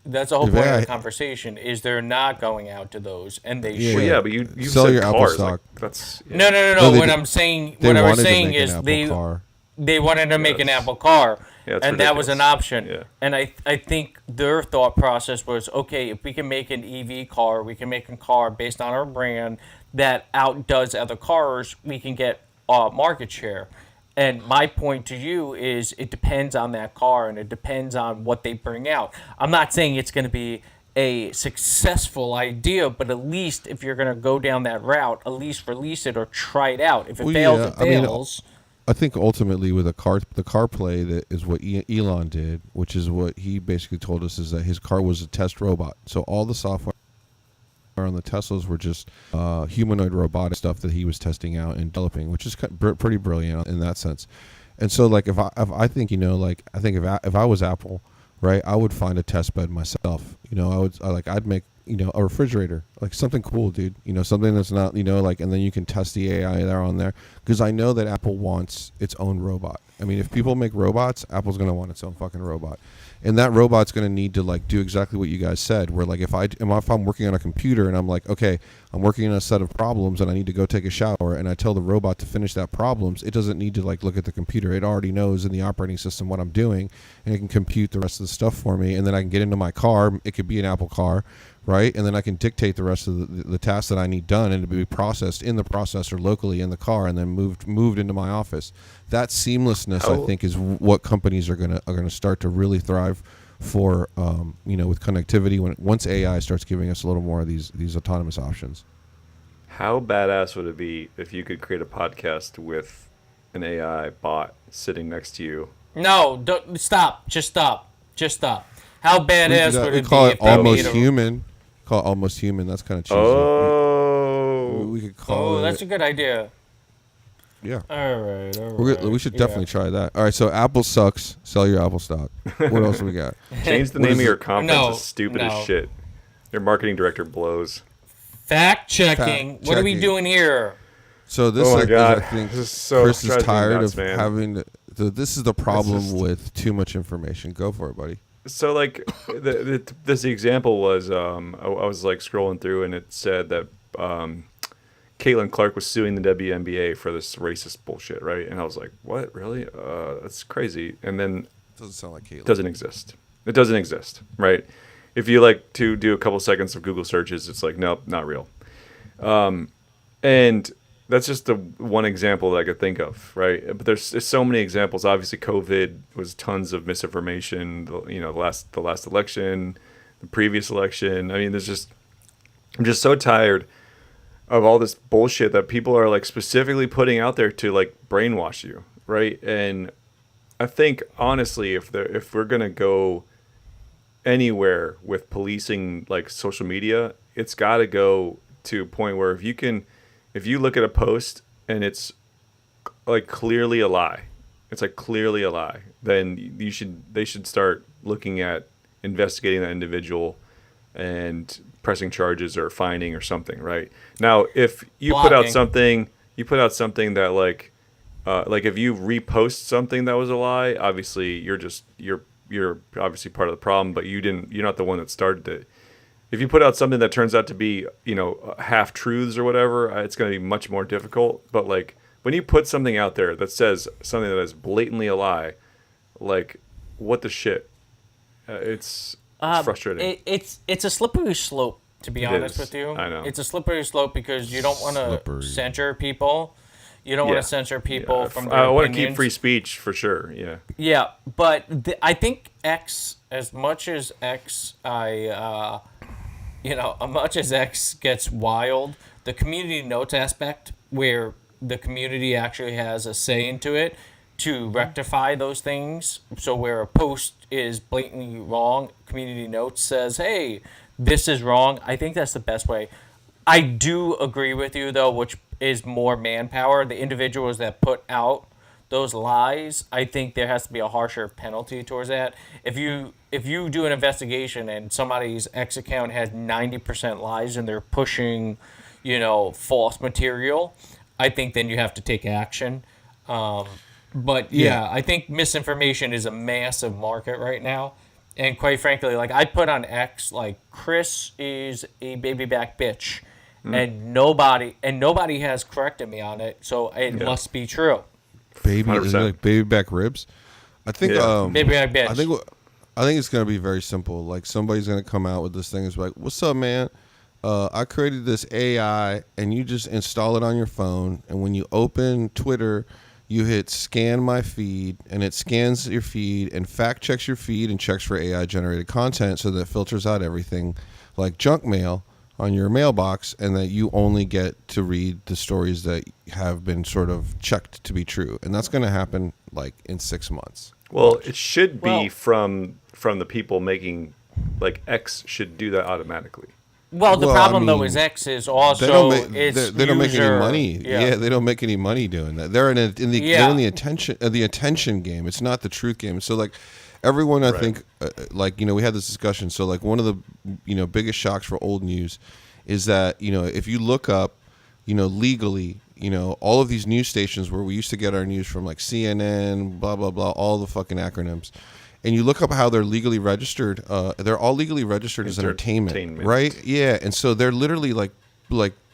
That's the whole If point of AI the conversation is they're not going out to those, and they Yeah. should. Well, yeah, but you Sell said your Apple cars. stock. Like, that's No. No, they What did- I'm saying, They what I was wanted to saying make an is Apple car. they wanted to make an Yes. Apple car, Yeah, it's and that was an ridiculous. option. Yeah. And I think their thought process was, okay, if we can make an EV car, we can make a car based on our brand that outdoes other cars, we can get market share. And my point to you is it depends on that car and it depends on what they bring out. I'm not saying it's going to be a successful idea, but at least if you're going to go down that route, at least release it or try it out. If it Well, fails, yeah, it I mean, fails. I think ultimately with the car play, that is what Elon did, which is what he basically told us, is that his car was a test robot. So all the software on the Teslas were just humanoid robotic stuff that he was testing out and developing, which is pretty brilliant in that sense. And so, like, if I think, I think if I was Apple, right, I would find a test bed myself. I'd make, a refrigerator, like something cool, dude. Something that's not, and then you can test the AI there on there, because I know that Apple wants its own robot. I mean, if people make robots, Apple's gonna want its own fucking robot, and that robot's gonna need to like do exactly what you guys said. Where like if I'm working on a computer and I'm like, okay, I'm working on a set of problems and I need to go take a shower, and I tell the robot to finish that problems, it doesn't need to like look at the computer. It already knows in the operating system what I'm doing, and it can compute the rest of the stuff for me, and then I can get into my car. It could be an Apple car, right? And then I can dictate the rest of the tasks that I need done, and to be processed in the processor locally in the car, and then moved into my office. That seamlessness, I think, is what companies are gonna start to really thrive for, with connectivity once AI starts giving us a little more of these autonomous options. How badass would it be if you could create a podcast with an AI bot sitting next to you? No, stop. Just stop. How badass would it call be it if they almost made a- human? Call it almost human. That's kind of cheesy. We could call it. Oh, that's a good idea. Yeah. All right. We should definitely try that. All right, so Apple sucks. Sell your Apple stock. What else we got? Change the name of your conference. No, It's stupid no. as shit. Your marketing director blows. Fact checking. What are we Fact-checking. doing here? So this, Oh my is, God. I think, This is so Chris is drives me tired nuts, of man. having. This is the problem just- with too much information. Go for it, buddy. So like this example was I was like scrolling through and it said that Caitlin Clark was suing the WNBA for this racist bullshit, right? And I was like, what, really? That's crazy. And then Doesn't sound like Caitlin. doesn't exist. It doesn't exist, right? If you like to do a couple seconds of Google searches, it's like, nope, not real. And that's just the one example that I could think of, right? But there's so many examples. Obviously, COVID was tons of misinformation. The last election, the previous election. I mean, I'm just so tired of all this bullshit that people are like specifically putting out there to like brainwash you, right? And I think honestly, if we're gonna go anywhere with policing like social media, it's got to go to a point where if you look at a post and it's like clearly a lie, then they should start looking at investigating that individual and pressing charges or fining or something, right? Now, if you put out something that like if you repost something that was a lie, obviously you're obviously part of the problem, but you're not the one that started it. If you put out something that turns out to be, half truths or whatever, it's going to be much more difficult. But like when you put something out there that says something that is blatantly a lie, like what the shit? It's frustrating. It's a slippery slope, to be honest with you. I know. It's a slippery slope because you don't want to censor people. You don't want to censor people from their I want to opinions. keep free speech for sure. Yeah. Yeah, but I think X, as much as X gets wild, the community notes aspect where the community actually has a say into it to rectify those things. So where a post is blatantly wrong, community notes says, hey, this is wrong. I think that's the best way. I do agree with you, though, which is more manpower. The individuals that put out those lies, I think there has to be a harsher penalty towards that. If you do an investigation and somebody's X account has 90% lies and they're pushing, false material, I think then you have to take action. But yeah, I think misinformation is a massive market right now. And quite frankly, like I put on X, like Chris is a baby back bitch. And nobody has corrected me on it, so it must be true. Baby, is it like baby back ribs? I think Baby back bitch. I think it's gonna be very simple. Like somebody's gonna come out with this thing. It's like, what's up, man? I created this AI, and you just install it on your phone. And when you open Twitter, you hit scan my feed, and it scans your feed and fact checks your feed and checks for AI generated content, so that it filters out everything like junk mail on your mailbox, and that you only get to read the stories that have been sort of checked to be true. And that's going to happen like in 6 months. Well, it should be from the people making, like X should do that automatically. Well, the problem though is X is also they don't make any money. Yeah. They don't make any money doing that. They're in the attention game. It's not the truth game. So like everyone, I think, we had this discussion. So like one of the biggest shocks for old news is that if you look up legally all of these news stations where we used to get our news from, like CNN, blah blah blah, all the fucking acronyms. And you look up how they're legally registered. They're all legally registered as entertainment, right? Yeah, and so they're literally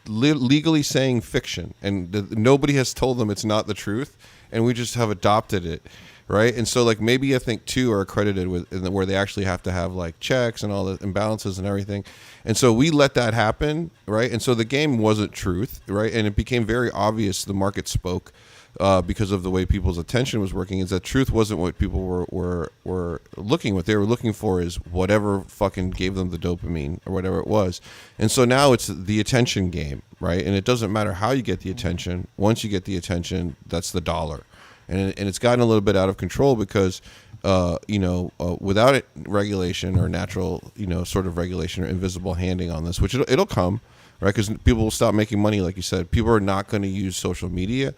legally saying fiction, and nobody has told them it's not the truth, and we just have adopted it, right? And so like maybe I think 2 are accredited with where they actually have to have like checks and all the imbalances and everything, and so we let that happen, right? And so the game wasn't truth, right? And it became very obvious. The market spoke. Because of the way people's attention was working, is that truth wasn't what people were looking. What they were looking for is whatever fucking gave them the dopamine or whatever it was. And so now it's the attention game, right? And it doesn't matter how you get the attention. Once you get the attention, that's the dollar. And it's gotten a little bit out of control because without regulation or natural, sort of regulation or invisible handing on this, which it'll come, right? Because people will stop making money, like you said. People are not going to use social media,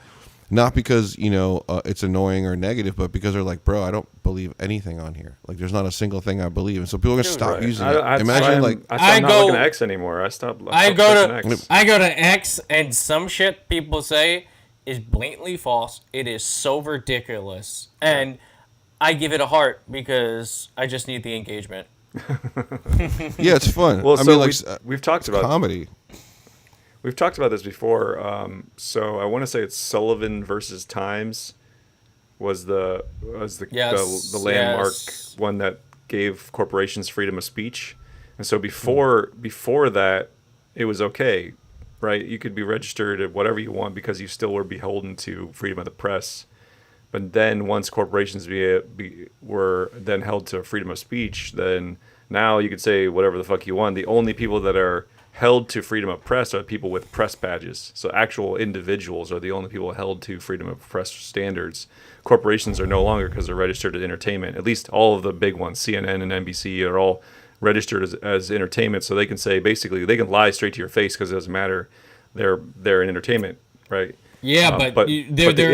not because it's annoying or negative, but because they're like, bro, I don't believe anything on here. Like, there's not a single thing I believe, and so people are going to stop using it. Imagine I stopped not looking at X anymore. I go to X, and some shit people say is blatantly false. It is so ridiculous, and I give it a heart because I just need the engagement. Yeah, it's fun. Well, we've talked about comedy. We've talked about this before. So I want to say it's Sullivan versus Times was the landmark one that gave corporations freedom of speech. And so before that, it was okay, right? You could be registered at whatever you want because you still were beholden to freedom of the press. But then once corporations were then held to freedom of speech, then now you could say whatever the fuck you want. The only people that are held to freedom of press are people with press badges. So actual individuals are the only people held to freedom of press standards. Corporations are no longer, because they're registered as entertainment. At least all of the big ones, CNN and NBC, are all registered as entertainment. So they can say, basically, they can lie straight to your face because it doesn't matter. They're in entertainment, right? Yeah, but the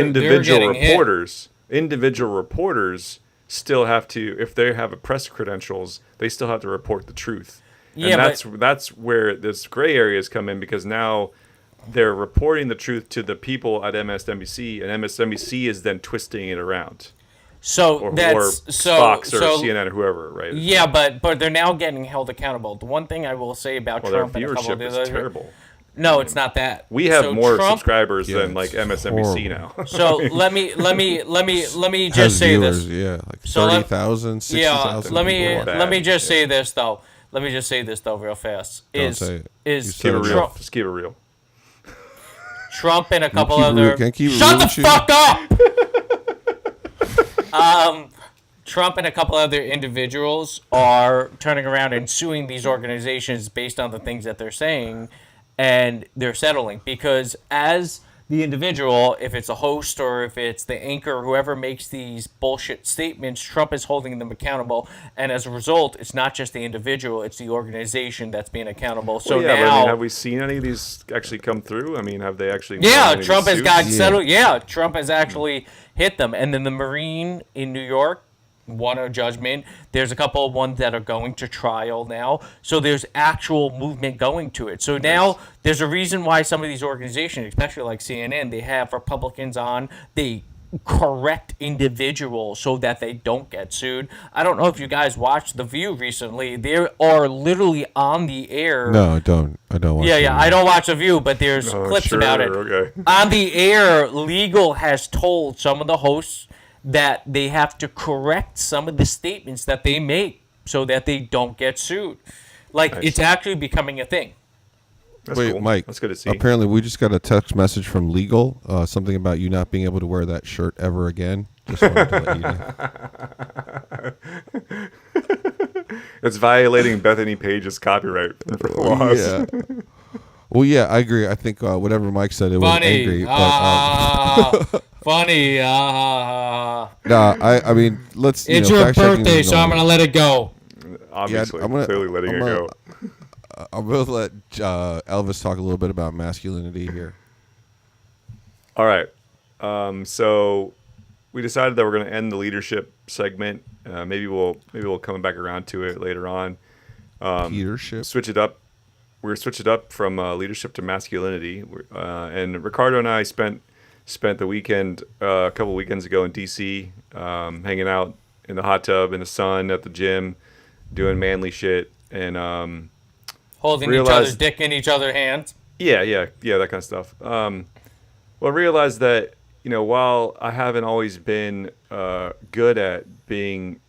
individual reporters still have to, if they have a press credentials, they still have to report the truth. Yeah, and that's where this gray areas come in, because now they're reporting the truth to the people at MSNBC, and MSNBC is then twisting it around. Or Fox or CNN or whoever, right? Yeah, but they're now getting held accountable. The one thing I will say about Trump, their viewership is terrible. No, it's not that. We have more subscribers than like MSNBC now. So let me just say viewers, this. Yeah, like 30,000, 60,000. Yeah, let me just say this though. Let me just say this though, real fast. Don't say it. Just keep it real. Just keep it real. Trump and a couple other. Shut the fuck up. Trump and a couple other individuals are turning around and suing these organizations based on the things that they're saying, and they're settling because as the individual, if it's a host or if it's the anchor, whoever makes these bullshit statements, Trump is holding them accountable. And as a result, it's not just the individual, it's the organization that's being accountable. So now, have we seen any of these actually come through? I mean, have they actually... Yeah, Trump has got settled. Yeah, Trump has actually hit them. And then the Marine in New York won a judgment. There's a couple of ones that are going to trial now. So there's actual movement going to it. So now there's a reason why some of these organizations, especially like CNN, they have Republicans on. They correct individuals so that they don't get sued. I don't know if you guys watched The View recently. They are literally on the air. No, I don't watch I don't watch The View, but there's clips about it. Okay. On the air, Legal has told some of the hosts that they have to correct some of the statements that they make so that they don't get sued. It's actually becoming a thing. That's Wait, cool. Mike, that's good to see. Apparently, we just got a text message from Legal, something about you not being able to wear that shirt ever again. Just wanted to let you know. It's violating Bethany Page's copyright laws. Yeah. Well, yeah, I agree. I think whatever Mike said, it was angry. Funny. I mean, let's. It's your birthday, so I'm gonna let it go. Obviously, clearly letting it go. I'm going to let Elvis talk a little bit about masculinity here. All right. So we decided that we're going to end the leadership segment. Maybe we'll come back around to it later on. Leadership. Switch it up. We're going to switch it up from leadership to masculinity. And Ricardo and I spent the weekend a couple weekends ago in DC, hanging out in the hot tub in the sun at the gym, doing manly shit, and holding each other's dick in each other's hands. Yeah, that kind of stuff. Well, realized that, while I haven't always been good at being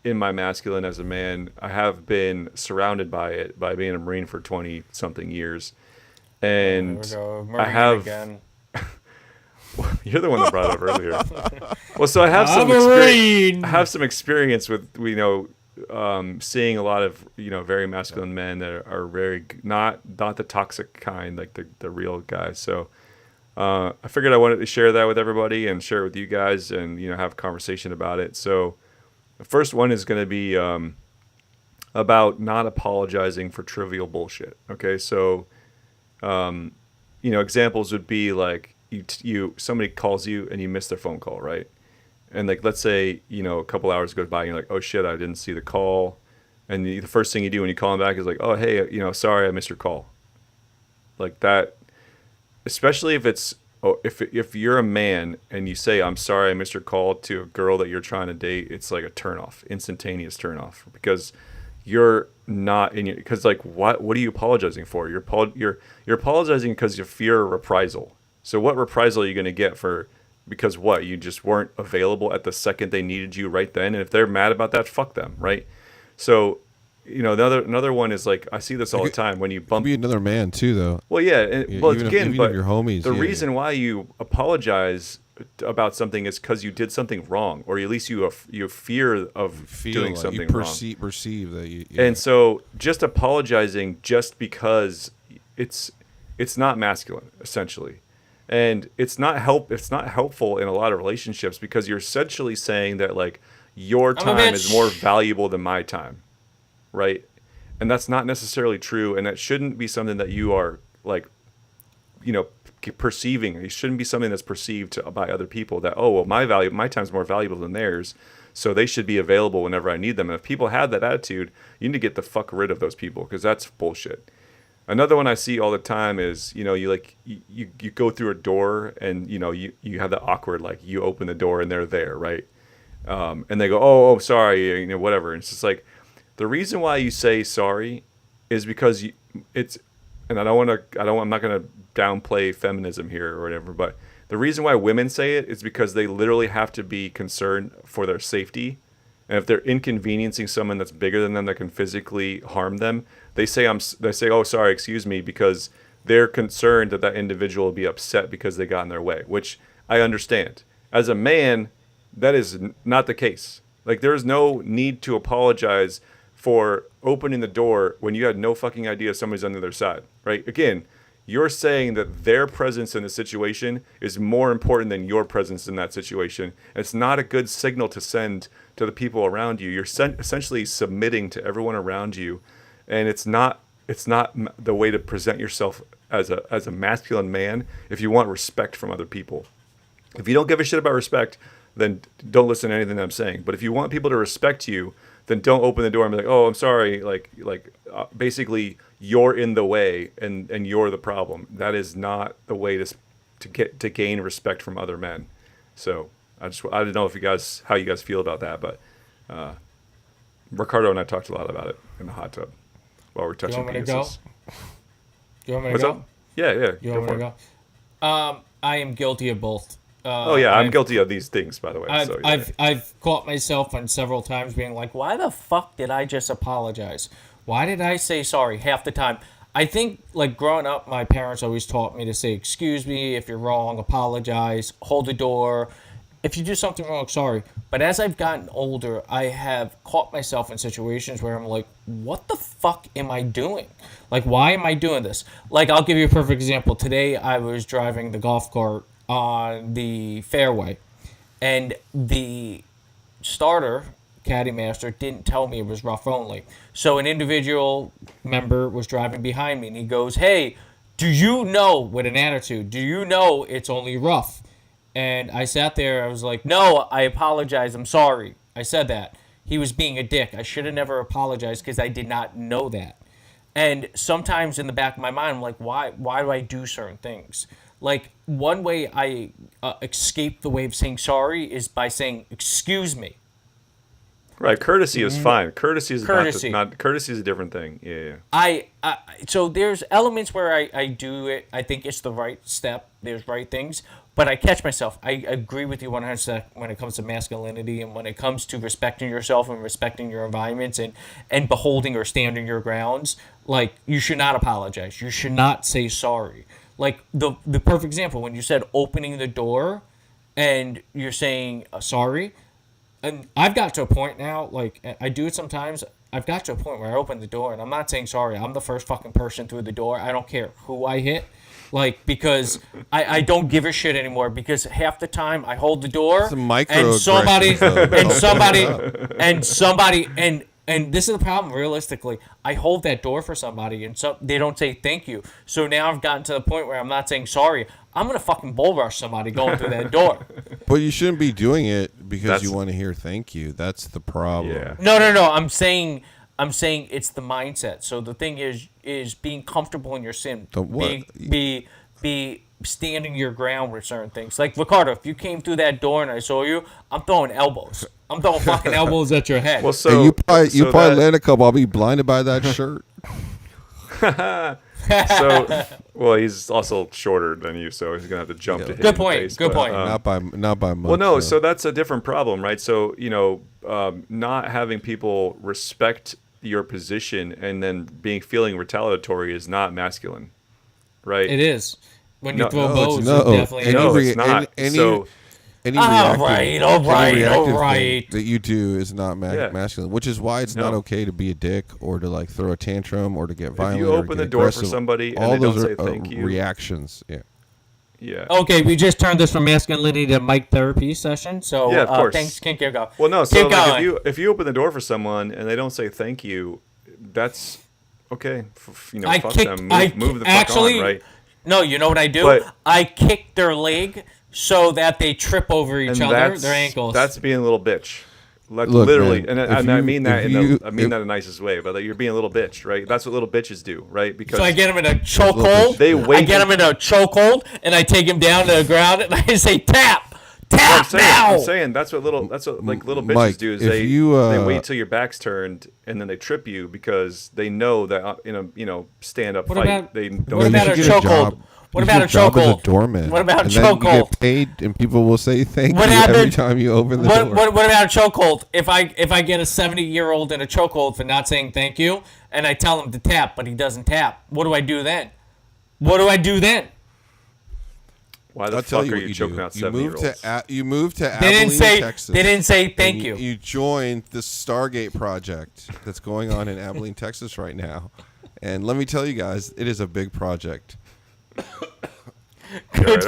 in my masculine as a man, I have been surrounded by it by being a Marine for 20-something years. And Marine I have... Again. You're the one that brought it up earlier. Well, so I have some experience with, seeing a lot of very masculine men that are very not the toxic kind, like the real guys. So I figured I wanted to share that with everybody and share it with you guys and have a conversation about it. So The first one is going to be about not apologizing for trivial bullshit. Okay, so examples would be like somebody calls you and you miss their phone call, right? And like, let's say, a couple hours goes by and you're like, oh shit, I didn't see the call. And the first thing you do when you call them back is like, oh, hey, sorry, I missed your call. Like that, especially if you're a man and you say, I'm sorry, I missed your call to a girl that you're trying to date, it's like a turnoff, instantaneous turnoff, because you're not in your, because like, what are you apologizing for? You're apologizing because you fear reprisal. So what reprisal are you going to get because what? You just weren't available at the second they needed you right then. And if they're mad about that, fuck them. Right. So, another one is like, I see this all the time when you bump. Be another man too, though. Well, yeah. But even your homies, the reason why you apologize about something is because you did something wrong, or at least you fear of doing like something wrong. Perceive that you. Yeah. And so just apologizing just because it's not masculine, essentially. And it's not helpful in a lot of relationships, because you're essentially saying that like your time is more valuable than my time, right? And that's not necessarily true, and that shouldn't be something that you are like, perceiving. It shouldn't be something that's perceived by other people that, oh well, my time's more valuable than theirs, so they should be available whenever I need them. And if people have that attitude, you need to get the fuck rid of those people, because that's bullshit. Another one I see all the time is, you go through a door and, you have the awkward, like you open the door and they're there, right? And they go, oh, sorry, whatever. And it's just like, the reason why you say sorry is because and I'm not going to downplay feminism here or whatever, but the reason why women say it is because they literally have to be concerned for their safety. And if they're inconveniencing someone that's bigger than them that can physically harm them, they say, oh, sorry, excuse me, because they're concerned that individual will be upset because they got in their way, which I understand. As a man, that is not the case. Like, there's no need to apologize for opening the door when you had no fucking idea somebody's on the other side, right? Again, you're saying that their presence in the situation is more important than your presence in that situation. And it's not a good signal to send to the people around you. You're essentially submitting to everyone around you, and it's not the way to present yourself as a masculine man if you want respect from other people. If you don't give a shit about respect, then don't listen to anything that I'm saying. But if you want people to respect you, then don't open the door and be like, oh, I'm sorry, basically you're in the way and you're the problem. That is not the way to gain respect from other men. So I don't know how you guys feel about that, but Ricardo and I talked a lot about it in the hot tub while we're touching penises. You want me to go? Up? Yeah. You want me to go? I am guilty of both. I'm guilty of these things, by the way. I've caught myself on several times being like, why the fuck did I just apologize? Why did I say sorry half the time? I think, like, growing up, my parents always taught me to say, excuse me, if you're wrong, apologize, hold the door. If you do something wrong, sorry. But as I've gotten older, I have caught myself in situations where I'm like, what the fuck am I doing? Like, why am I doing this? Like, I'll give you a perfect example. Today, I was driving the golf cart on the fairway, and the starter caddy master didn't tell me it was rough only. So an individual member was driving behind me, and he goes, hey, do you know, with an attitude, do you know it's only rough? And I sat there, I was like, no, I apologize, I'm sorry. I said that. He was being a dick. I should have never apologized because I did not know that. And sometimes in the back of my mind, I'm like, why do I do certain things? Like, one way I escape the way of saying sorry is by saying, excuse me. Right, courtesy is fine. Courtesy is not courtesy is a different thing. Yeah. So there's elements where I do it. I think it's the right step. There's right things, but I catch myself. I agree with you 100% when it comes to masculinity and when it comes to respecting yourself and respecting your environments and beholding or standing your grounds. Like, you should not apologize. You should not say sorry. Like, the perfect example, when you said opening the door and you're saying sorry. And I've got to a point now, like, I do it sometimes. I've got to a point where I open the door, and I'm not saying sorry. I'm the first fucking person through the door. I don't care who I hit. Like, because I don't give a shit anymore, because half the time I hold the door and this is the problem, realistically. I hold that door for somebody and so they don't say thank you. So now I've gotten to the point where I'm not saying sorry. I'm going to fucking bull rush somebody going through that door. But you shouldn't be doing it because you want to hear thank you. That's the problem. Yeah. No. I'm saying it's the mindset. So the thing is being comfortable in your sin. Be standing your ground with certain things. Like, Ricardo, if you came through that door and I saw you, I'm throwing elbows. I'm throwing fucking elbows at your head. Well, so you probably land a couple. I'll be blinded by that shirt. Well, he's also shorter than you, so he's gonna have to jump to hit Good in point. the face, Good point. Not by much. Well, no. So that's a different problem, right? So not having people respect your position and then feeling retaliatory is not masculine, right? It is. When you throw bows, it's not. Any reactive thing that you do is not masculine, which is why it's not okay to be a dick or to like throw a tantrum or to get violent. If you open the door for somebody and they don't say thank you, reactions. Yeah. Okay, we just turned this from masculinity to mic therapy session. So of course. Thanks, keep going. Well, no. So like, if you open the door for someone and they don't say thank you, that's okay. Fuck them. Move the fuck on, right? No, you know what I do? I kick their leg so that they trip over each other, their ankles. That's being a little bitch. Like, look, literally, man, and I mean that that the nicest way, but like, you're being a little bitch, right? That's what little bitches do, right? Because so I get them in a chokehold. I get them in a chokehold, and I take them down to the ground, and I say tap now. I'm saying that's what little bitches Mike, do is they wait till your back's turned and then they trip you because they know that in a stand up fight they don't. What about a chokehold? What about a chokehold? Doorman. What about a chokehold? You get paid, and people will say thank you every time you open the door. What about a chokehold? If I get a 70-year-old in a chokehold for not saying thank you, and I tell him to tap, but he doesn't tap, what do I do then? Why the fuck are you choking out 70-year-olds? You moved to Abilene, Texas. They didn't say thank you. You joined the Stargate project that's going on in Abilene, Texas right now. And let me tell you guys, it is a big project. Good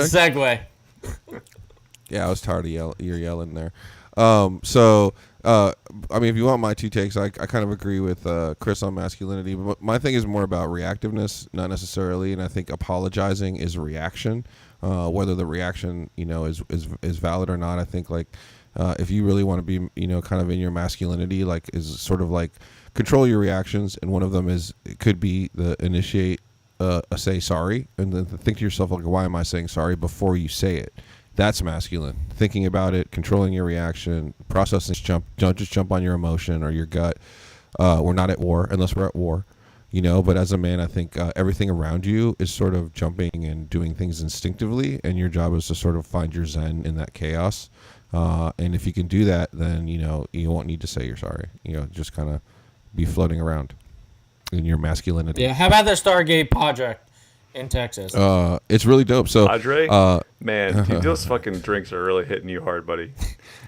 segue. Yeah, I was tired of you're yelling there. I mean, if you want my two takes, I kind of agree with Chris on masculinity. But my thing is more about reactiveness, not necessarily. And I think apologizing is a reaction, whether the reaction is valid or not. I think if you really want to be kind of in your masculinity, is sort of like control your reactions, and one of them is it could be the initiate say sorry, and then think to yourself why am I saying sorry before you say it. That's masculine. Thinking about it, controlling your reaction, processing. Don't just jump on your emotion or your gut. We're not at war unless we're at war, But as a man, I think everything around you is sort of jumping and doing things instinctively, and your job is to sort of find your zen in that chaos. And if you can do that, then you won't need to say you're sorry. Just kind of be floating around in your masculinity. Yeah. How about the Stargate project in Texas? It's really dope. So, Padre, man, dude, those fucking drinks are really hitting you hard, buddy.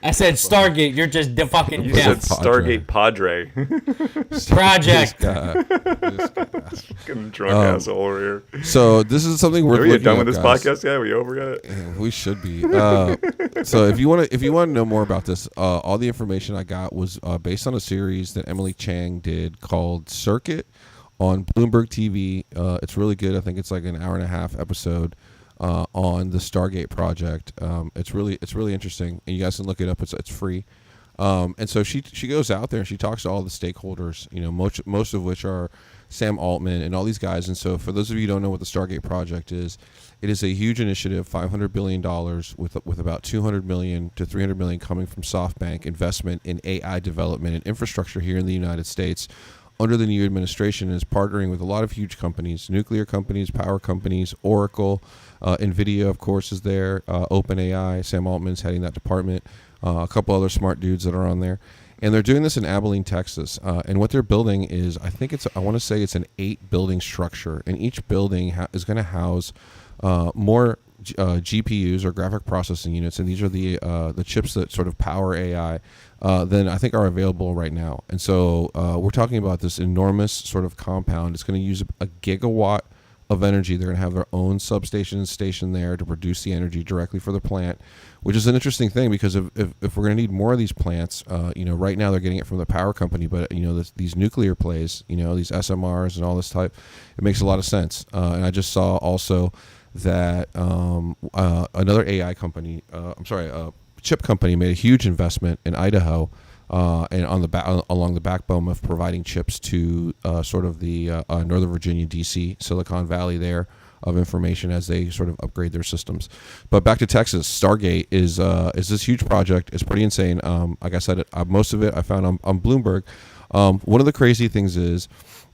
I said Stargate. You're just the fucking. You said Stargate Padre. Project. This guy. Fucking drunk asshole over here. So this is something worth looking at. Are you done with this guys. podcast? Yeah, we over yet? Yeah, we should be. So if you want to know more about this, all the information I got was based on a series that Emily Chang did called Circuit on Bloomberg TV. It's really good. I think it's like an hour and a half episode on the Stargate project. It's really interesting, and you guys can look it up. It's free. And so she goes out there and she talks to all the stakeholders, most of which are Sam Altman and all these guys. And so for those of you who don't know what the Stargate project is, it is a huge initiative, $500 billion with about $200 million to $300 million coming from SoftBank investment in AI development and infrastructure here in the United States under the new administration, is partnering with a lot of huge companies, nuclear companies, power companies, Oracle, NVIDIA, of course, is there, OpenAI, Sam Altman's heading that department, a couple other smart dudes that are on there. And they're doing this in Abilene, Texas. And what they're building is, I want to say it's an 8-building structure. And each building is going to house more GPUs or graphic processing units, and these are the chips that sort of power AI, then I think are available right now. And so we're talking about this enormous sort of compound. It's going to use a gigawatt of energy. They're going to have their own substation and station there to produce the energy directly for the plant, which is an interesting thing because if we're going to need more of these plants, right now they're getting it from the power company, but these nuclear plays, these SMRs and all this type, it makes a lot of sense. And I just saw also that another AI company, chip company made a huge investment in Idaho, and along the backbone of providing chips to sort of the Northern Virginia, D.C., Silicon Valley there of information as they sort of upgrade their systems. But back to Texas, Stargate is this huge project. It's pretty insane. Like I said, most of it I found on Bloomberg. One of the crazy things is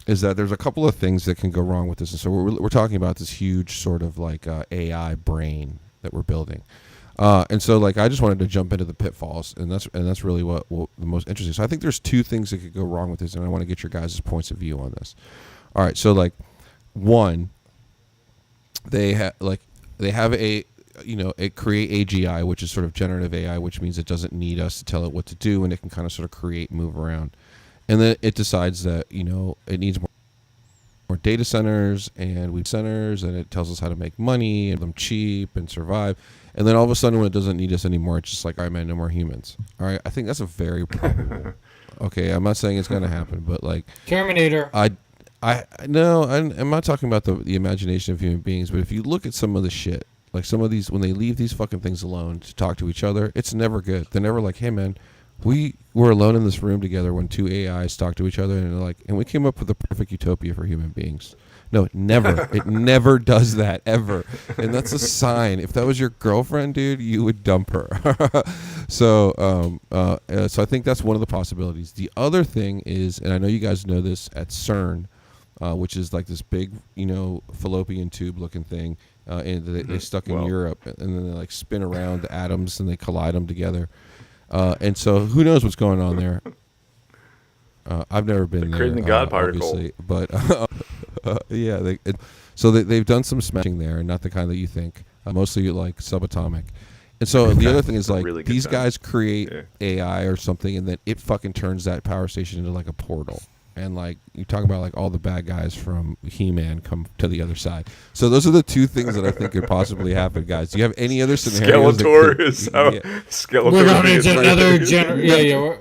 that there's a couple of things that can go wrong with this. And so we're talking about this huge sort of like AI brain that we're building. And so like I just wanted to jump into the pitfalls, and that's really what the most interesting. So I think there's two things that could go wrong with this, and I want to get your guys' points of view on this. All right, so like one, they have a create AGI, which is sort of generative AI, which means it doesn't need us to tell it what to do, and it can kind of sort of create, move around. And then it decides that, it needs more data centers and it tells us how to make money and them cheap and survive. And then all of a sudden when it doesn't need us anymore, it's just like, all right, man, no more humans. All right. I think that's a very probable. Okay. I'm not saying it's going to happen, but like Terminator. I'm not talking about the imagination of human beings, but if you look at some of the shit, like some of these, when they leave these fucking things alone to talk to each other, it's never good. They're never like, hey man, we were alone in this room together when two AIs talked to each other, and they're like, and we came up with the perfect utopia for human beings. No, never. It never does that ever, and that's a sign. If that was your girlfriend, dude, you would dump her. So I think that's one of the possibilities. The other thing is, and I know you guys know this, at CERN, which is like this big, fallopian tube looking thing, and they stuck in Europe, and then they like spin around the atoms and they collide them together. And so who knows what's going on there? I've never been there. Creating the God particle. Obviously, but yeah. They've done some smashing there, and not the kind that you think. Mostly like subatomic. And so the other thing is like really these guys create AI or something, and then it fucking turns that power station into like a portal. And like you talk about like all the bad guys from He-Man come to the other side. So those are the two things that I think could possibly happen, guys. Do you have any other scenarios? Skeletor is Skeletor. We're going into another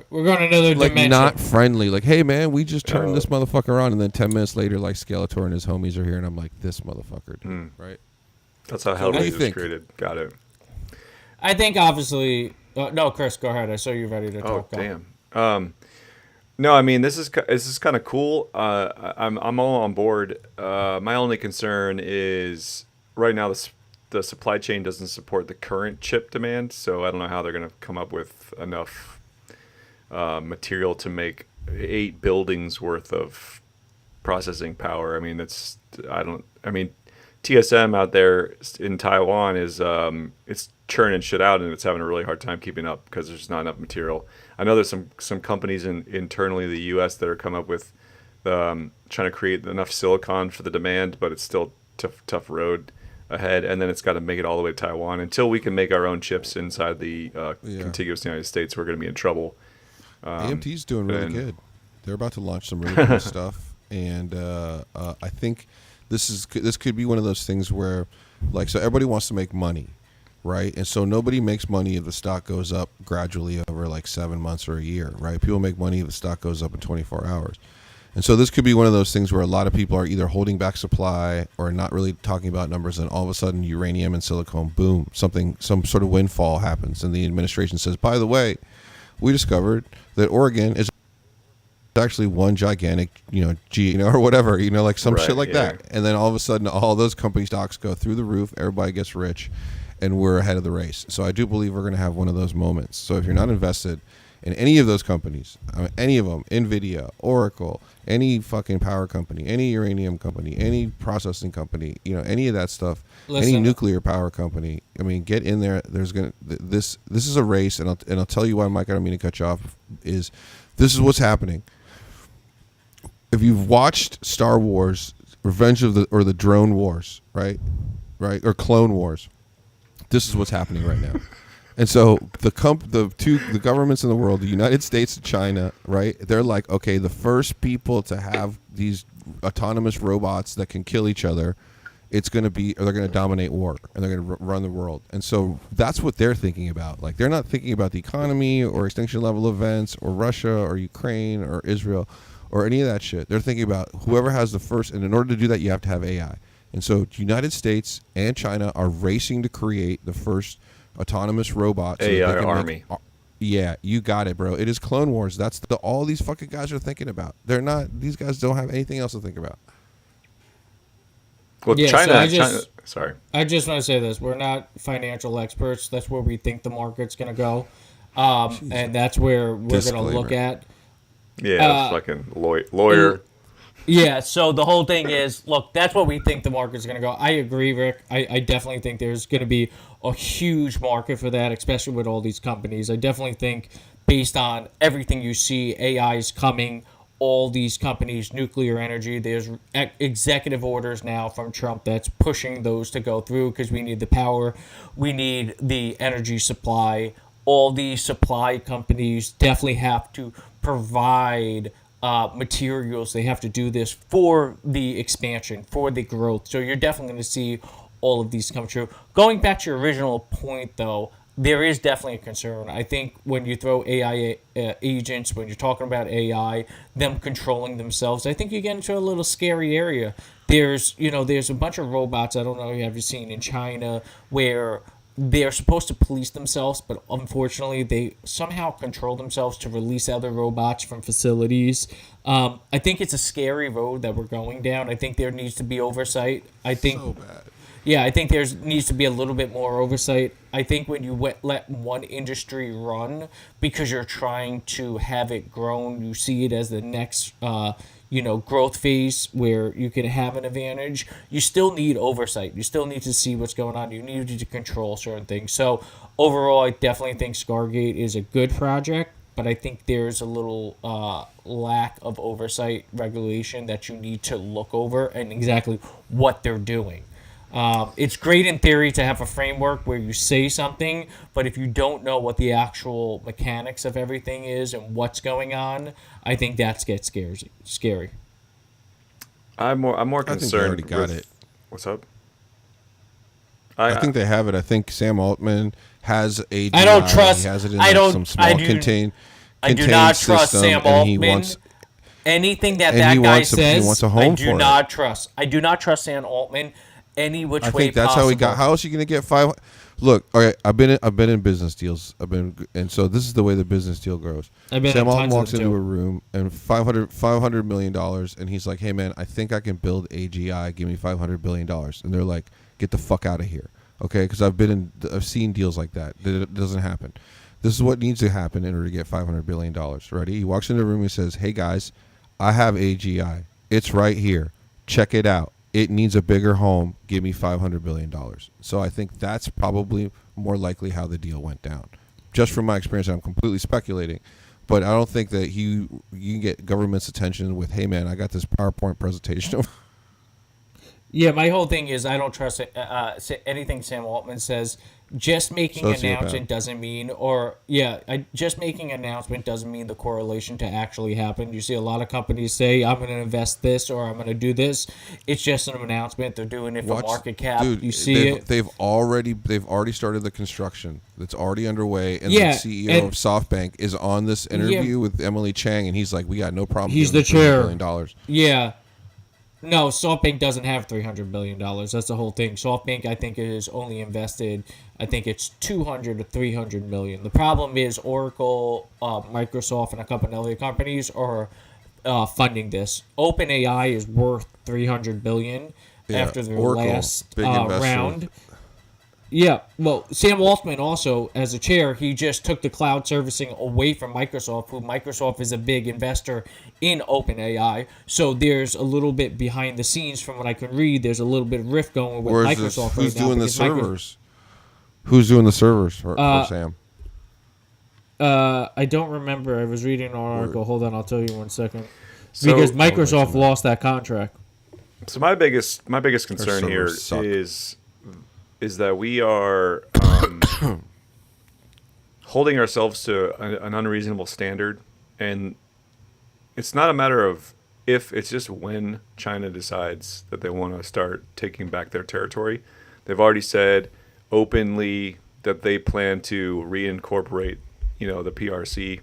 we're going another like dimension. Not friendly. Like, hey man, we just turned this motherfucker on, and then 10 minutes later, like Skeletor and his homies are here, and I'm like, this motherfucker, dude, right? That's how Hellraiser was created. Got it. I think obviously. No, Chris, go ahead. I saw you ready to talk. Damn. No, I mean this is kind of cool. I'm all on board. My only concern is right now the supply chain doesn't support the current chip demand, so I don't know how they're going to come up with enough material to make 8 buildings worth of processing power. I mean TSM out there in Taiwan is it's churning shit out, and it's having a really hard time keeping up because there's not enough material. I know there's some companies internally in the U.S. that are coming up with trying to create enough silicon for the demand, but it's still tough road ahead. And then it's got to make it all the way to Taiwan. Until we can make our own chips inside the contiguous United States, we're going to be in trouble. AMT's doing really good. They're about to launch some really cool stuff, and I think this could be one of those things where, like, so everybody wants to make money. Right, and so nobody makes money if the stock goes up gradually over like 7 months or a year, right? People make money if the stock goes up in 24 hours. And so this could be one of those things where a lot of people are either holding back supply or not really talking about numbers, and all of a sudden uranium and silicon, boom, some sort of windfall happens, and the administration says, by the way, we discovered that Oregon is actually one gigantic, or whatever, like some shit like that. And then all of a sudden all those company stocks go through the roof, everybody gets rich, and we're ahead of the race. So I do believe we're going to have one of those moments. So if you're not invested in any of those companies, any of them, NVIDIA, Oracle, any fucking power company, any uranium company, any processing company, any of that stuff, any nuclear power company, get in there. This is a race, and I'll tell you why, Mike, I don't mean to cut you off, this is what's happening. If you've watched Star Wars, the Drone Wars, right? Or Clone Wars, This is what's happening right now. And so the governments in the world, the United States and China, right? They're like, okay, the first people to have these autonomous robots that can kill each other, they're going to dominate war, and they're going to run the world. And so that's what they're thinking about. Like, they're not thinking about the economy or extinction level events or Russia or Ukraine or Israel or any of that shit. They're thinking about whoever has the first, and in order to do that, you have to have AI. And so the United States and China are racing to create the first autonomous robot. So AI army. Yeah, you got it, bro. It is Clone Wars. That's all these fucking guys are thinking about. These guys don't have anything else to think about. Well, yeah, China. Sorry. I just want to say this: we're not financial experts. That's where we think the market's going to go, and that's where we're going to look at. Yeah, fucking lawyer. Yeah, so the whole thing is, look, that's what we think the market's going to go. I agree, Rick. I definitely think there's going to be a huge market for that, especially with all these companies. I definitely think, based on everything you see, AI is coming. All these companies, nuclear energy, there's executive orders now from Trump that's pushing those to go through because we need the power, we need the energy supply. All these supply companies definitely have to provide materials. They have to do this for the expansion, for the growth. So you're definitely going to see all of these come true. Going back to your original point, though, there is definitely a concern. I think when you throw AI agents, when you're talking about AI, them controlling themselves, I think you get into a little scary area. There's a bunch of robots, I don't know if you've seen in China, where they're supposed to police themselves, but unfortunately they somehow control themselves to release other robots from facilities. I think it's a scary road that we're going down. I think there needs to be oversight. I think so bad. Yeah, I think there needs to be a little bit more oversight. I think when you let one industry run because you're trying to have it grown, you see it as the next growth phase where you can have an advantage. You still need oversight. You still need to see what's going on. You need to control certain things. So overall, I definitely think Stargate is a good project, but I think there's a little lack of oversight regulation that you need to look over and exactly what they're doing. It's great in theory to have a framework where you say something, but if you don't know what the actual mechanics of everything is and what's going on, I think that gets scary. I'm more concerned. I think they already got it. What's up? I think they have it. I think Sam Altman has AGI. I don't trust. He has it in some small contained. I do not trust Sam Altman. Anything that guy says, he wants a home I do not trust. I do not trust Sam Altman. Any which way possible. I think that's how he got. How else are you going to get 500? Look, okay, I've been in business deals. And so this is the way the business deal grows. Sam Altman walks into a room and $500 million, and he's like, "Hey man, I think I can build AGI. Give me $500 billion." And they're like, "Get the fuck out of here, okay?" Because I've seen deals like that. It doesn't happen. This is what needs to happen in order to get $500 billion. Ready? He walks into the room and says, "Hey guys, I have AGI. It's right here. Check it out. It needs a bigger home. Give me $500 billion." So I think that's probably more likely how the deal went down. Just from my experience, I'm completely speculating. But I don't think that you can get government's attention with, "Hey, man, I got this PowerPoint presentation." Yeah, my whole thing is I don't trust anything Sam Altman says. Just making an announcement doesn't mean, just making an announcement doesn't mean the correlation to actually happen. You see a lot of companies say, "I'm going to invest this" or "I'm going to do this." It's just an announcement. They're doing it for market cap. Dude, you see it. They've already started the construction. That's already underway. And the CEO of SoftBank is on this interview with Emily Chang, and he's like, "We got no problem." He's the chair. $1 billion. Yeah. No, SoftBank doesn't have $300 billion. That's the whole thing. SoftBank, I think, is only invested, I think it's $200 to $300 million. The problem is Oracle, Microsoft, and a couple of other companies are funding this. OpenAI is worth $300 billion after their last round. Yeah, well, Sam Altman also, as a chair, he just took the cloud servicing away from Microsoft, who Microsoft is a big investor in OpenAI. So there's a little bit behind the scenes from what I can read. There's a little bit of rift going with Microsoft. Who's doing the servers? Who's doing the servers for Sam? I don't remember. I was reading an article. Hold on, I'll tell you 1 second. Because Microsoft lost that contract. So my biggest concern here is that we are holding ourselves to an unreasonable standard, and it's not a matter of if, it's just when China decides that they want to start taking back their territory. They've already said openly that they plan to reincorporate, the PRC.